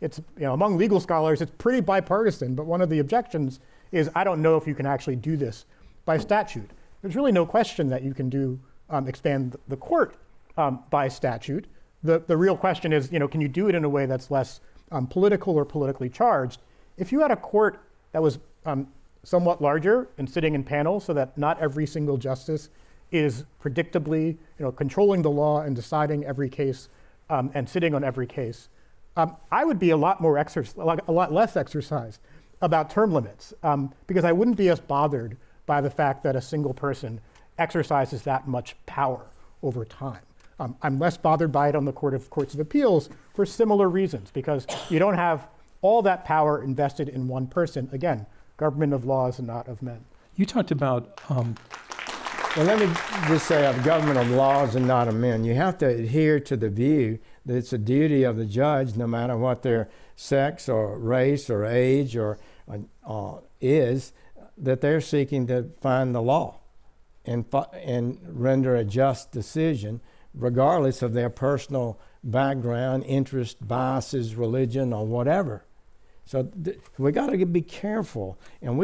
it's among legal scholars, it's pretty bipartisan, but one of the objections is I don't know if you can actually do this by statute. There's really no question that you can expand the court by statute. The real question is, can you do it in a way that's less political or politically charged? If you had a court that was somewhat larger and sitting in panels so that not every single justice is predictably controlling the law and deciding every case and sitting on every case, I would be a lot less exercised about term limits because I wouldn't be as bothered by the fact that a single person exercises that much power over time. I'm less bothered by it on the Courts of Appeals for similar reasons, because you don't have all that power invested in one person. Again, government of laws and not of men. You talked about Well, let me just say, of government of laws and not of men. You have to adhere to the view that it's a duty of the judge, no matter what their sex or race or age or is, that they're seeking to find the law and render a just decision, regardless of their personal background, interest, biases, religion, or whatever. So we got to be careful, and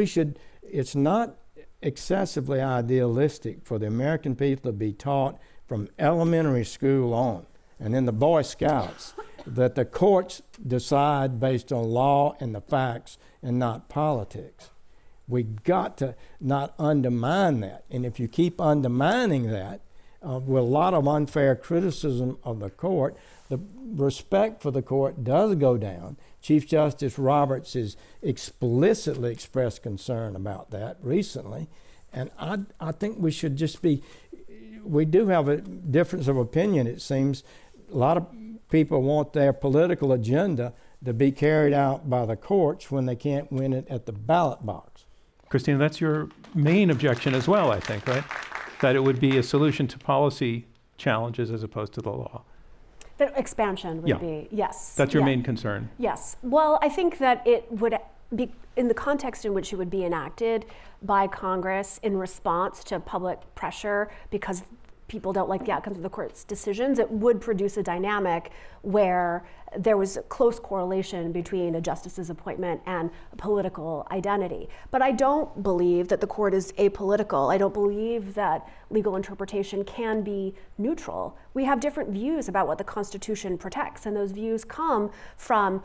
it's not excessively idealistic for the American people to be taught from elementary school on, and in the Boy Scouts, that the courts decide based on law and the facts and not politics. We got to not undermine that, and if you keep undermining that with a lot of unfair criticism of the court, the respect for the court does go down. Chief Justice Roberts has explicitly expressed concern about that recently, and I think we should we do have a difference of opinion, it seems. A lot of people want their political agenda to be carried out by the courts when they can't win it at the ballot box. Christina, that's your main objection as well, I think, right? That it would be a solution to policy challenges as opposed to the law. The expansion would be, yes. That's your main concern. Yes. Well, I think that it would be, in the context in which it would be enacted by Congress in response to public pressure because people don't like the outcomes of the court's decisions, it would produce a dynamic where there was a close correlation between a justice's appointment and a political identity. But I don't believe that the court is apolitical. I don't believe that legal interpretation can be neutral. We have different views about what the Constitution protects, and those views come from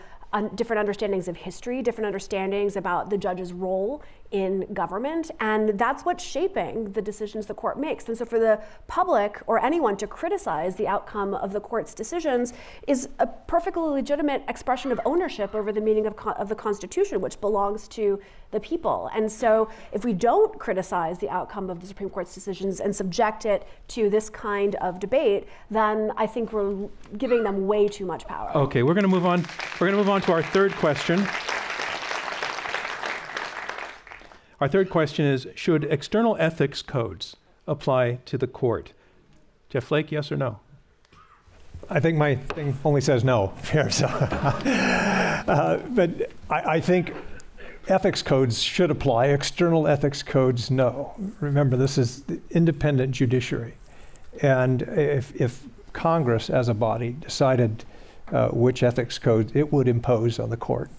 different understandings of history, different understandings about the judge's role in government, and that's what's shaping the decisions the court makes. And so for the public or anyone to criticize the outcome of the court's decisions is a perfectly legitimate expression of ownership over the meaning of the Constitution, which belongs to the people. And so if we don't criticize the outcome of the Supreme Court's decisions and subject it to this kind of debate, then I think we're giving them way too much power. Okay, we're going to move on. We're going to move on to our third question. Our third question is, should external ethics codes apply to the court? Jeff Flake, yes or no? I think my thing only says no here, so. But I think ethics codes should apply. External ethics codes, no. Remember, this is the independent judiciary. And if Congress as a body decided which ethics codes it would impose on the court,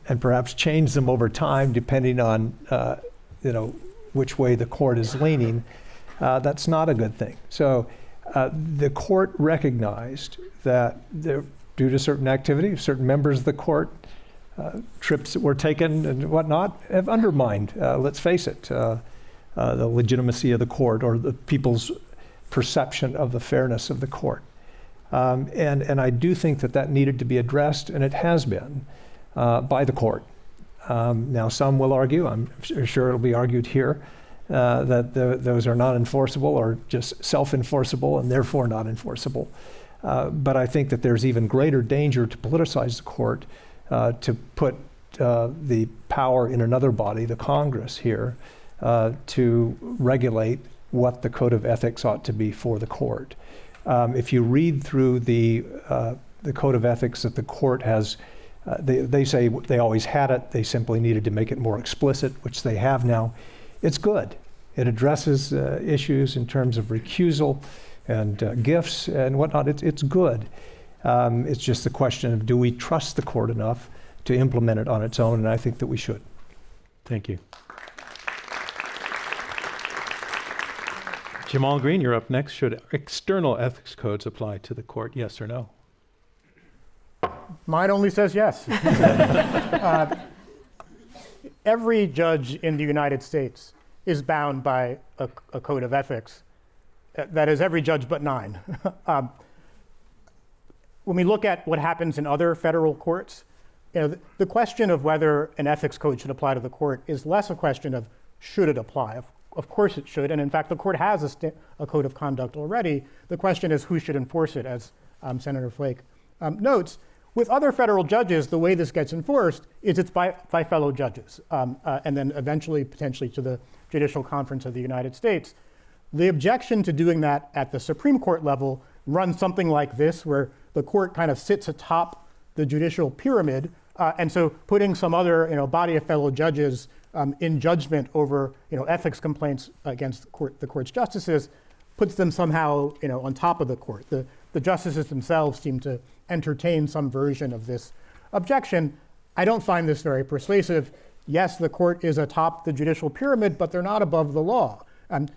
and perhaps change them over time depending on which way the court is leaning, that's not a good thing. So The court recognized that due to certain activity, certain members of the court, trips that were taken and whatnot, have undermined, let's face it, the legitimacy of the court or the people's perception of the fairness of the court. And I do think that needed to be addressed, and it has been by the court. Now, some will argue, I'm sure it'll be argued here, that those are not enforceable or just self-enforceable and therefore not enforceable. But I think that there's even greater danger to politicize the court, to put the power in another body, the Congress here, to regulate what the code of ethics ought to be for the court. If you read through the code of ethics that the court has, they say they always had it, they simply needed to make it more explicit, which they have now. It's good. It addresses issues in terms of recusal and gifts and whatnot. It's good. It's just the question of, do we trust the court enough to implement it on its own? And I think that we should. Thank you. Jamal Green, you're up next. Should external ethics codes apply to the court, yes or no? Mine only says yes. Every judge in the United States is bound by a code of ethics. That is, every judge but 9. When we look at what happens in other federal courts, the question of whether an ethics code should apply to the court is less a question of should it apply. Of course it should, and in fact the court has a code of conduct already. The question is who should enforce it, as Senator Flake notes. With other federal judges, the way this gets enforced is it's by fellow judges, and then eventually potentially to the Judicial Conference of the United States. The objection to doing that at the Supreme Court level runs something like this, where the court kind of sits atop the judicial pyramid, and so putting some other body of fellow judges in judgment over ethics complaints against the court's justices puts them somehow on top of the court. The justices themselves seem to entertain some version of this objection. I don't find this very persuasive. Yes, the court is atop the judicial pyramid, but they're not above the law.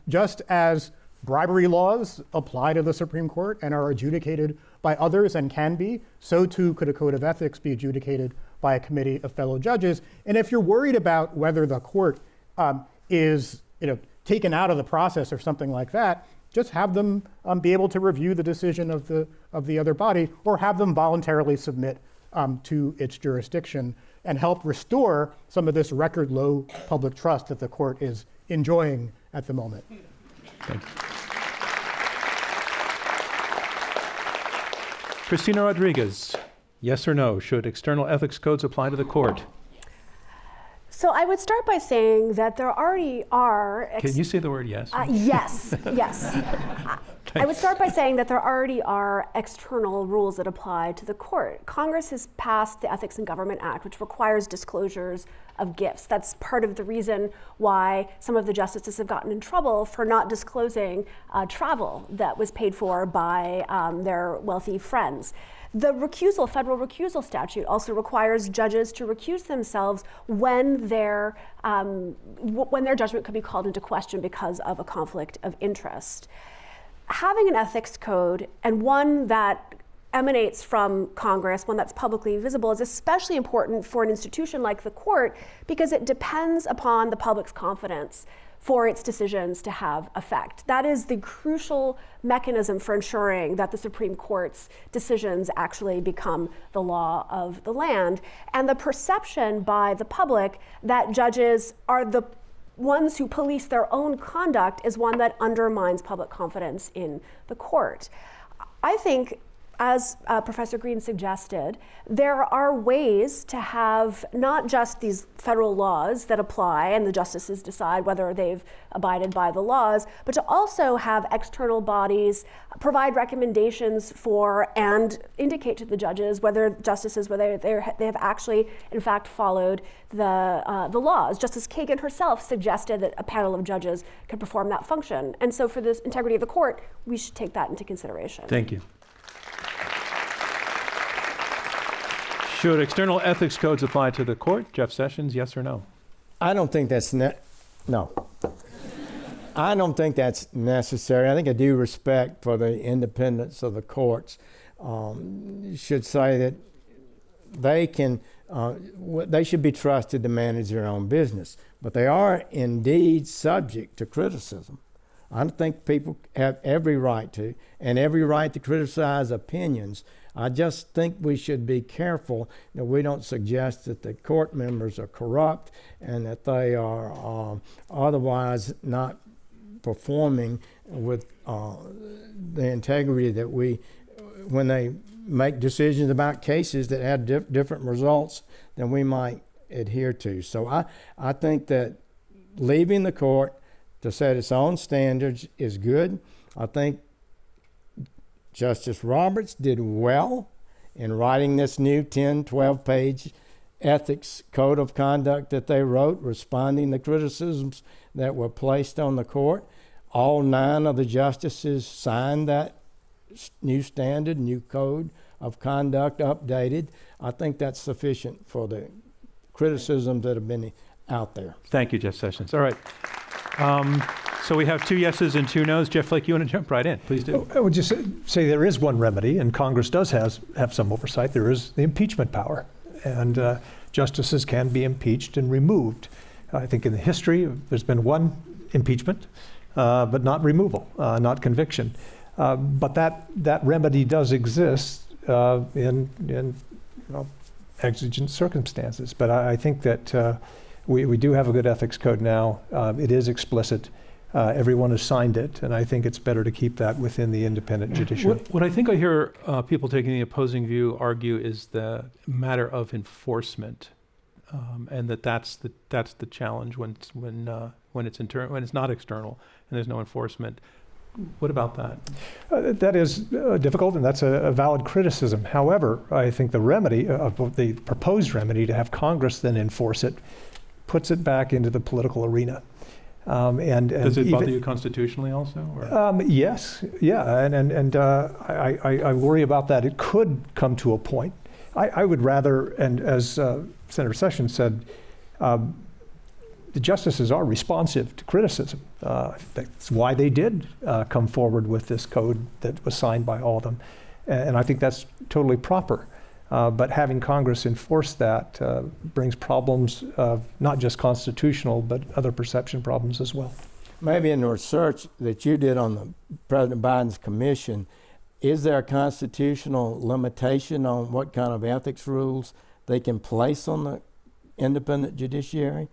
Just as bribery laws apply to the Supreme Court and are adjudicated by others and can be, so too could a code of ethics be adjudicated by a committee of fellow judges. And if you're worried about whether the court is taken out of the process or something like that, just have them be able to review the decision of the other body, or have them voluntarily submit to its jurisdiction and help restore some of this record low public trust that the court is enjoying at the moment. Thank you. Christina Rodriguez, yes or no, should external ethics codes apply to the court? So I would start by saying that there already are... Can you say the word yes? Yes, yes. I would start by saying that there already are external rules that apply to the court. Congress has passed the Ethics in Government Act, which requires disclosures of gifts. That's part of the reason why some of the justices have gotten in trouble for not disclosing travel that was paid for by their wealthy friends. The federal recusal statute also requires judges to recuse themselves when their judgment could be called into question because of a conflict of interest. Having an ethics code, and one that emanates from Congress, one that's publicly visible, is especially important for an institution like the court because it depends upon the public's confidence for its decisions to have effect. That is the crucial mechanism for ensuring that the Supreme Court's decisions actually become the law of the land. And the perception by the public that judges are the ones who police their own conduct is one that undermines public confidence in the court. I think, as Professor Green suggested, there are ways to have not just these federal laws that apply and the justices decide whether they've abided by the laws, but to also have external bodies provide recommendations for and indicate to the judges whether they have actually, in fact, followed the laws. Justice Kagan herself suggested that a panel of judges could perform that function. And so for the integrity of the court, we should take that into consideration. Thank you. Should external ethics codes apply to the court? Jeff Sessions, yes or no? I don't think that's no. I don't think that's necessary. I think a due respect for the independence of the courts should say that they can, they should be trusted to manage their own business, but they are indeed subject to criticism. I think people have every right to, and every right to criticize opinions. I just think we should be careful that we don't suggest that the court members are corrupt and that they are otherwise not performing with the integrity that when they make decisions about cases that have different results than we might adhere to. So I think that leaving the court to set its own standards is good. I think Justice Roberts did well in writing this new 10, 12-page ethics code of conduct that they wrote, responding to criticisms that were placed on the court. All 9 of the justices signed that new standard, new code of conduct updated. I think that's sufficient for the criticisms that have been out there. Thank you, Jeff Sessions. All right. So we have 2 yeses and 2 nos. Jeff Flake, you want to jump right in? Please do. I would just say there is one remedy, and Congress does have some oversight. There is the impeachment power, and justices can be impeached and removed. I think in the history, there's been one impeachment, but not removal, not conviction. But that remedy does exist in exigent circumstances. But I think that we do have a good ethics code now. It is explicit. Everyone has signed it, and I think it's better to keep that within the independent judiciary. What I think I hear people taking the opposing view argue is the matter of enforcement, and that's the challenge when it's not external and there's no enforcement. What about that? That is difficult, and that's a valid criticism. However, I think the remedy, the proposed remedy to have Congress then enforce it, puts it back into the political arena. And does it bother you constitutionally also? Or? Yes, yeah, and I worry about that. It could come to a point. I would rather, and as Senator Sessions said, the justices are responsive to criticism. That's why they did come forward with this code that was signed by all of them. And I think that's totally proper. But having Congress enforce that brings problems of not just constitutional, but other perception problems as well. Maybe in the research that you did on the President Biden's commission, is there a constitutional limitation on what kind of ethics rules they can place on the independent judiciary?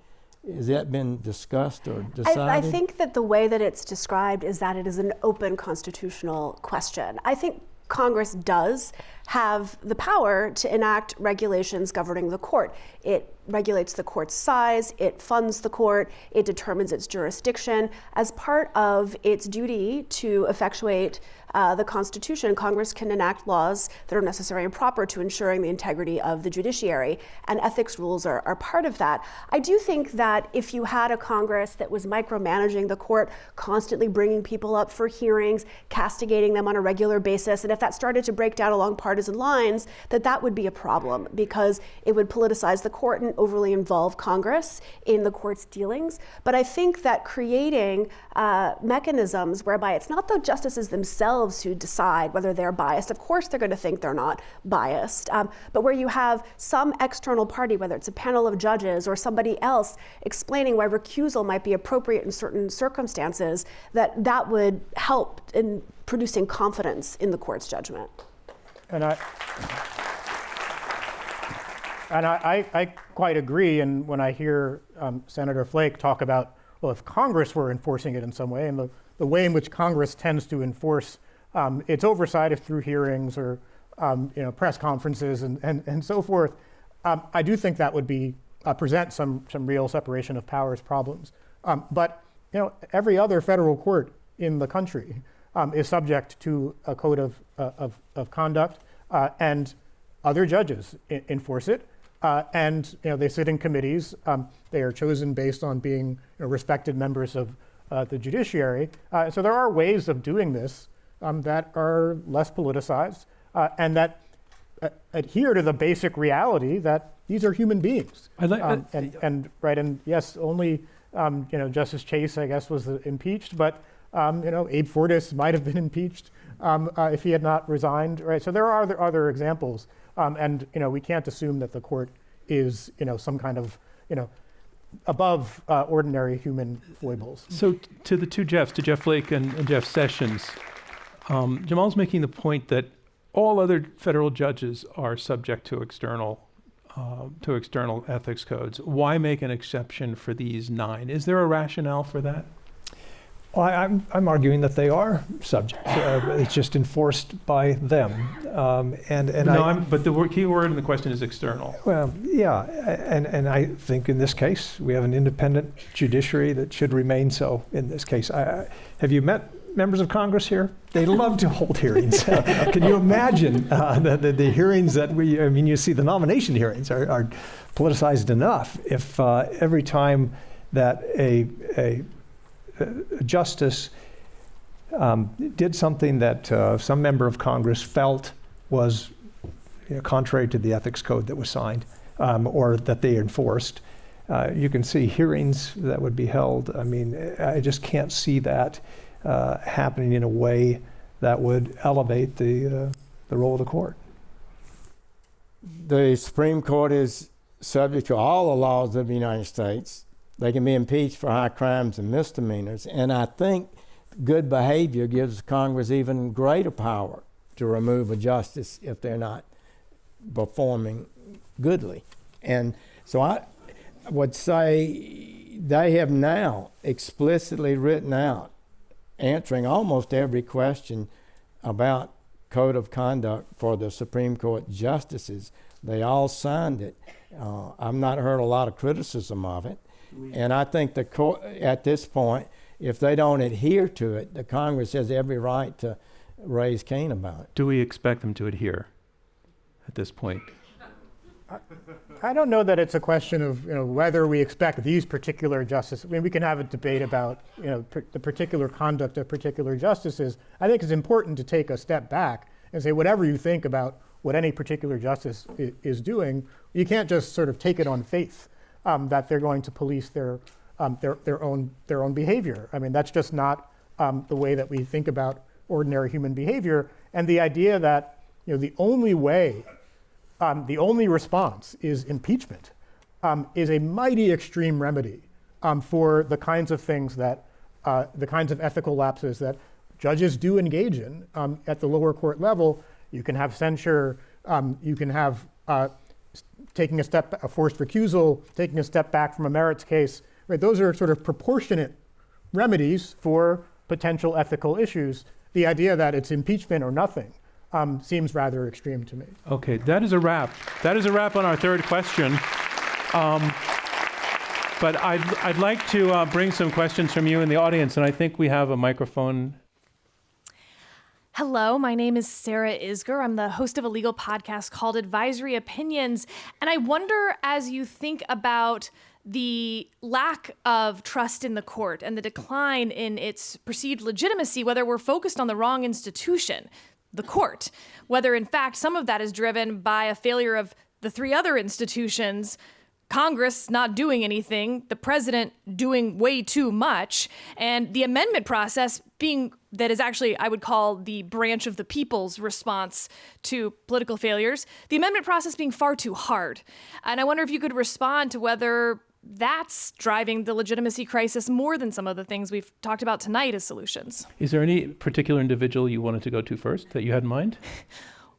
Has that been discussed or decided? I think that the way that it's described is that it is an open constitutional question. I think Congress does have the power to enact regulations governing the court. It regulates the court's size, it funds the court, it determines its jurisdiction. As part of its duty to effectuate the Constitution, Congress can enact laws that are necessary and proper to ensuring the integrity of the judiciary, and ethics rules are part of that. I do think that if you had a Congress that was micromanaging the court, constantly bringing people up for hearings, castigating them on a regular basis, and if that started to break down along partisan lines, that would be a problem because it would politicize the court and overly involve Congress in the court's dealings. But I think that creating mechanisms whereby it's not the justices themselves who decide whether they're biased. Of course they're going to think they're not biased, but where you have some external party, whether it's a panel of judges or somebody else explaining why recusal might be appropriate in certain circumstances, that would help in producing confidence in the court's judgment. And I quite agree. And when I hear Senator Flake talk about, well, if Congress were enforcing it in some way, and the way in which Congress tends to enforce its oversight is through hearings or press conferences and so forth, I do think that would be present some real separation of powers problems. But every other federal court in the country is subject to a code of conduct, and other judges enforce it. And they sit in committees. They are chosen based on being respected members of the judiciary. So there are ways of doing this that are less politicized and that adhere to the basic reality that these are human beings. And yes, only Justice Chase, I guess, was impeached, but Abe Fortas might have been impeached if he had not resigned, right? So there are other examples, and we can't assume that the court is some kind of above ordinary human foibles. So to the two Jeffs, to Jeff Flake and Jeff Sessions, Jamal's making the point that all other federal judges are subject to external ethics codes. Why make an exception for these 9? Is there a rationale for that? Well, I'm arguing that they are subject. It's just enforced by them. But the key word in the question is external. Well, yeah, and I think in this case we have an independent judiciary that should remain so. In this case, have you met members of Congress here? They love to hold hearings. Can you imagine the hearings that you see the nomination hearings are politicized enough. If every time that a justice did something that some member of Congress felt was contrary to the ethics code that was signed or that they enforced, you can see hearings that would be held. I mean, I just can't see that happening in a way that would elevate the role of the court. The Supreme Court is subject to all the laws of the United States. They can be impeached for high crimes and misdemeanors. And I think good behavior gives Congress even greater power to remove a justice if they're not performing goodly. And so I would say they have now explicitly written out, answering almost every question about code of conduct for the Supreme Court justices. They all signed it. I've not heard a lot of criticism of it. And I think the court, at this point, if they don't adhere to it, the Congress has every right to raise Cain about it. Do we expect them to adhere at this point? I don't know that it's a question of whether we expect these particular justices. I mean, we can have a debate about the particular conduct of particular justices. I think it's important to take a step back and say whatever you think about what any particular justice is doing, you can't just sort of take it on faith that they're going to police their own behavior. I mean, that's just not the way that we think about ordinary human behavior. And the idea that the only way, the only response is impeachment, is a mighty extreme remedy for the kinds of things that, the kinds of ethical lapses that judges do engage in at the lower court level. You can have censure, you can have taking a forced recusal, taking a step back from a merits case, right? Those are sort of proportionate remedies for potential ethical issues. The idea that it's impeachment or nothing seems rather extreme to me. Okay, that is a wrap. That is a wrap on our third question. But I'd like to bring some questions from you in the audience, and I think we have a microphone. Hello, my name is Sarah Isger. I'm the host of a legal podcast called Advisory Opinions. And I wonder, as you think about the lack of trust in the court and the decline in its perceived legitimacy, whether we're focused on the wrong institution, the court, whether in fact some of that is driven by a failure of the 3 other institutions, Congress not doing anything, the president doing way too much, and the amendment process being that is actually, I would call, the branch of the people's response to political failures, the amendment process being far too hard. And I wonder if you could respond to whether that's driving the legitimacy crisis more than some of the things we've talked about tonight as solutions. Is there any particular individual you wanted to go to first that you had in mind?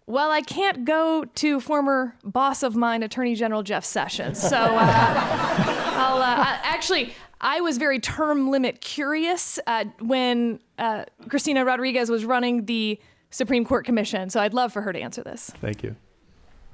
Well, I can't go to former boss of mine, Attorney General Jeff Sessions. So I was very term limit curious when Cristina Rodriguez was running the Supreme Court Commission. So I'd love for her to answer this. Thank you.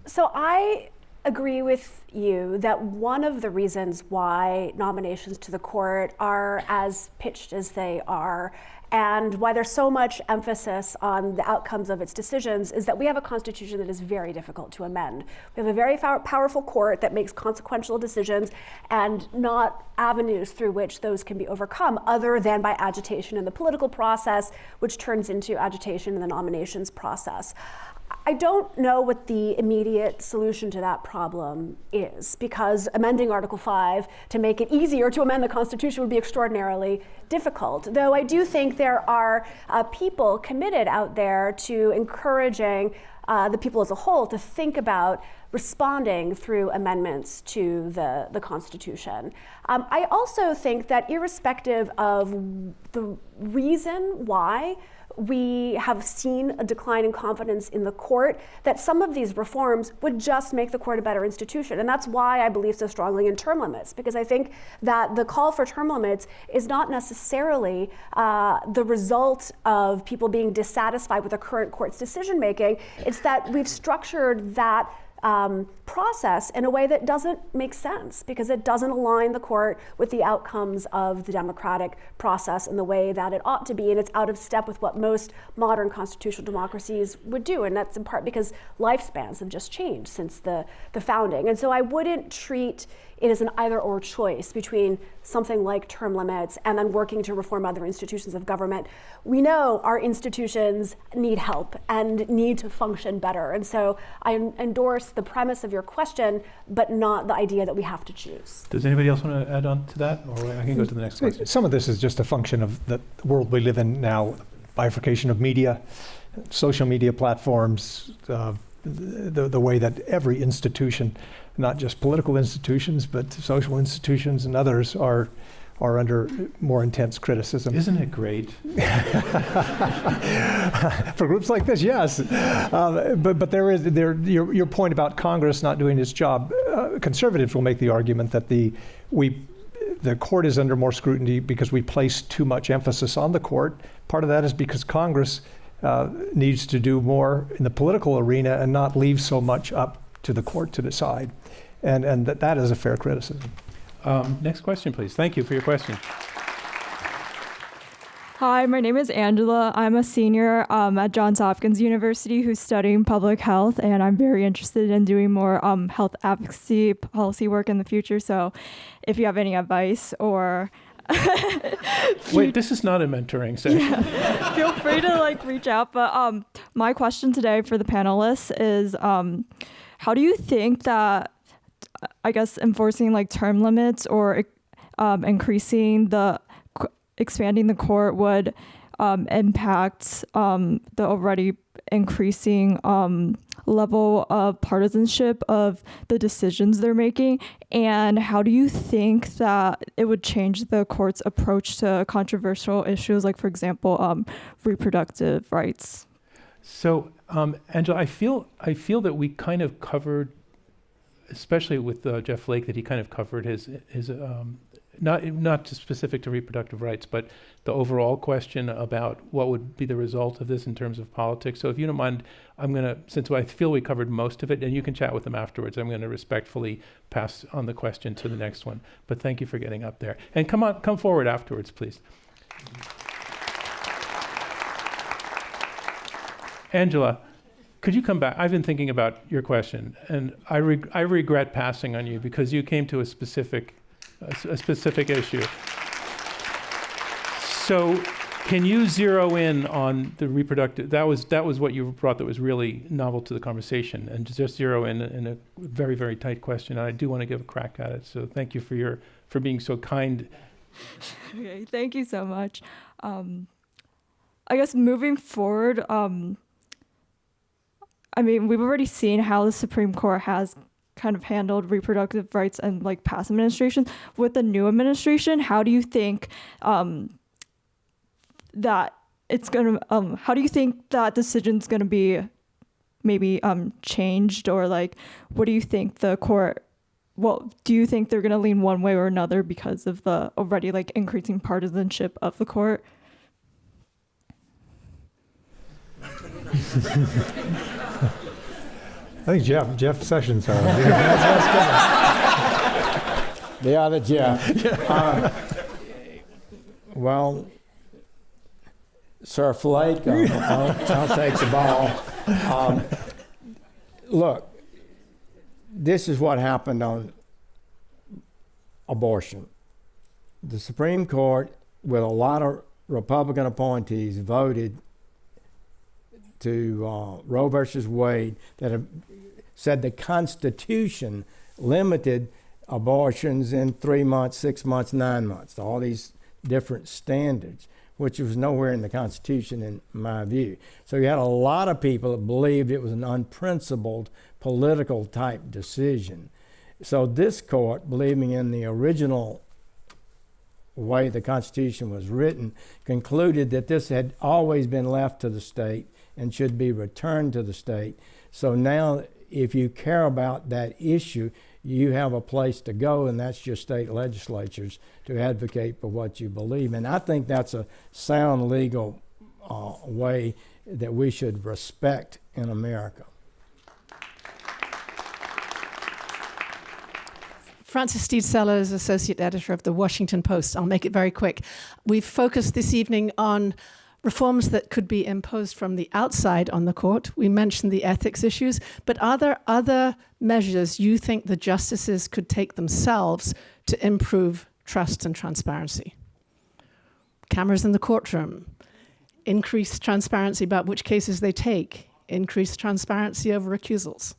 So I agree with you that one of the reasons why nominations to the court are as pitched as they are and why there's so much emphasis on the outcomes of its decisions is that we have a constitution that is very difficult to amend. We have a very powerful court that makes consequential decisions and not avenues through which those can be overcome other than by agitation in the political process, which turns into agitation in the nominations process. I don't know what the immediate solution to that problem is, because amending Article 5 to make it easier to amend the Constitution would be extraordinarily difficult. Though I do think there are people committed out there to encouraging the people as a whole to think about responding through amendments to the Constitution. I also think that irrespective of the reason why we have seen a decline in confidence in the court, that some of these reforms would just make the court a better institution. And that's why I believe so strongly in term limits, because I think that the call for term limits is not necessarily the result of people being dissatisfied with the current court's decision making. It's that we've structured that process in a way that doesn't make sense, because it doesn't align the court with the outcomes of the democratic process in the way that it ought to be, and it's out of step with what most modern constitutional democracies would do, and that's in part because lifespans have just changed since the founding. And so I wouldn't treat it as an either-or choice between something like term limits and then working to reform other institutions of government. We know our institutions need help and need to function better. And so I endorse the premise of your question, but not the idea that we have to choose. Does anybody else want to add on to that? Or I can go to the next question. Some of this is just a function of the world we live in now, bifurcation of media, social media platforms, the way that every institution, not just political institutions, but social institutions and others are under more intense criticism. Isn't it great? For groups like this, yes. But your point about Congress not doing its job, conservatives will make the argument that the court is under more scrutiny because we place too much emphasis on the court. Part of that is because Congress needs to do more in the political arena and not leave so much up to the court to decide. And that is a fair criticism. Next question, please. Thank you for your question. Hi, my name is Angela. I'm a senior at Johns Hopkins University who's studying public health, and I'm very interested in doing more health advocacy policy work in the future. So if you have any advice or... Wait, this is not a mentoring session. Yeah. Feel free to reach out. But my question today for the panelists is, how do you think that, I guess, enforcing term limits or expanding the court would impact the already increasing level of partisanship of the decisions they're making? And how do you think that it would change the court's approach to controversial issues, like, for example, reproductive rights? So, Angela, I feel that we kind of covered, especially with Jeff Flake, that he kind of covered his not just specific to reproductive rights, but the overall question about what would be the result of this in terms of politics. So if you don't mind, since I feel we covered most of it, and you can chat with them afterwards, I'm gonna respectfully pass on the question to the next one. But thank you for getting up there. And come forward afterwards, please. Angela, could you come back? I've been thinking about your question, and I regret passing on you because you came to a specific issue. So can you zero in on the reproductive, that was what you brought that was really novel to the conversation, and just zero in a very, very tight question. And I do want to give a crack at it. So thank you for being so kind. Okay, thank you so much. I guess moving forward, we've already seen how the Supreme Court has kind of handled reproductive rights and past administrations. With the new administration, how do you think that it's gonna? How do you think that decision's gonna be maybe changed, or what do you think the court? Well, do you think they're gonna lean one way or another because of the already increasing partisanship of the court? I think Jeff Sessions. The other Jeff. Well, Sir Flake, I'll take the ball. Look, this is what happened on abortion. The Supreme Court, with a lot of Republican appointees, voted to Roe versus Wade that have said the Constitution limited abortions in 3 months, 6 months, 9 months, all these different standards, which was nowhere in the Constitution in my view. So you had a lot of people that believed it was an unprincipled political type decision. So this court, believing in the original way the Constitution was written, concluded that this had always been left to the state and should be returned to the state. So now, if you care about that issue, you have a place to go, and that's your state legislatures to advocate for what you believe. And I think that's a sound legal way that we should respect in America. Frances Steed Sellers, Associate Editor of the Washington Post. I'll make it very quick. We've focused this evening on reforms that could be imposed from the outside on the court. We mentioned the ethics issues, but are there other measures you think the justices could take themselves to improve trust and transparency? Cameras in the courtroom, increased transparency about which cases they take, increased transparency over recusals.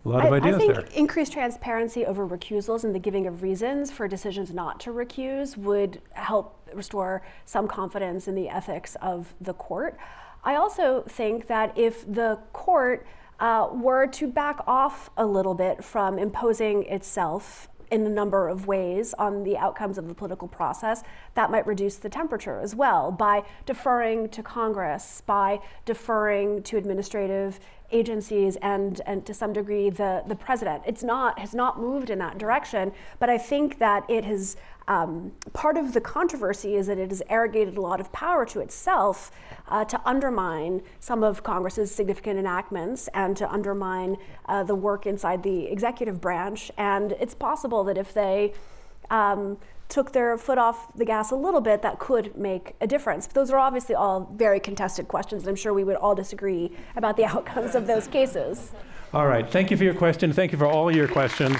A lot of ideas I think there. increased transparency over recusals and the giving of reasons for decisions not to recuse would help restore some confidence in the ethics of the court. I also think that if the court were to back off a little bit from imposing itself in a number of ways on the outcomes of the political process, that might reduce the temperature as well by deferring to Congress, by deferring to administrative agencies and to some degree the president. Has not moved in that direction, but I think that it has, part of the controversy is that it has arrogated a lot of power to itself to undermine some of Congress's significant enactments and to undermine the work inside the executive branch. And it's possible that if they took their foot off the gas a little bit, that could make a difference. But those are obviously all very contested questions, and I'm sure we would all disagree about the outcomes of those cases. All right, thank you for your question. Thank you for all your questions.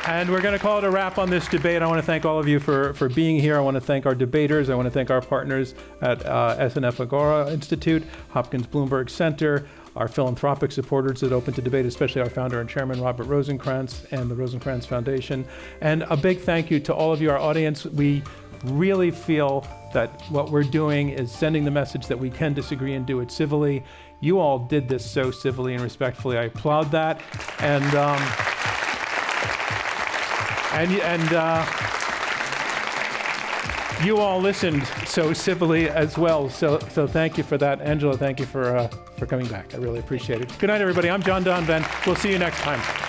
And we're going to call it a wrap on this debate. I want to thank all of you for being here. I want to thank our debaters. I want to thank our partners at SNF Agora Institute, Hopkins Bloomberg Center, our philanthropic supporters at Open to Debate, especially our founder and chairman, Robert Rosenkranz, and the Rosenkranz Foundation. And a big thank you to all of you, our audience. We really feel that what we're doing is sending the message that we can disagree and do it civilly. You all did this so civilly and respectfully. I applaud that. You all listened so civilly as well. So thank you for that. Angela, thank you for coming back. I really appreciate it. Good night, everybody. I'm John Donvan. We'll see you next time.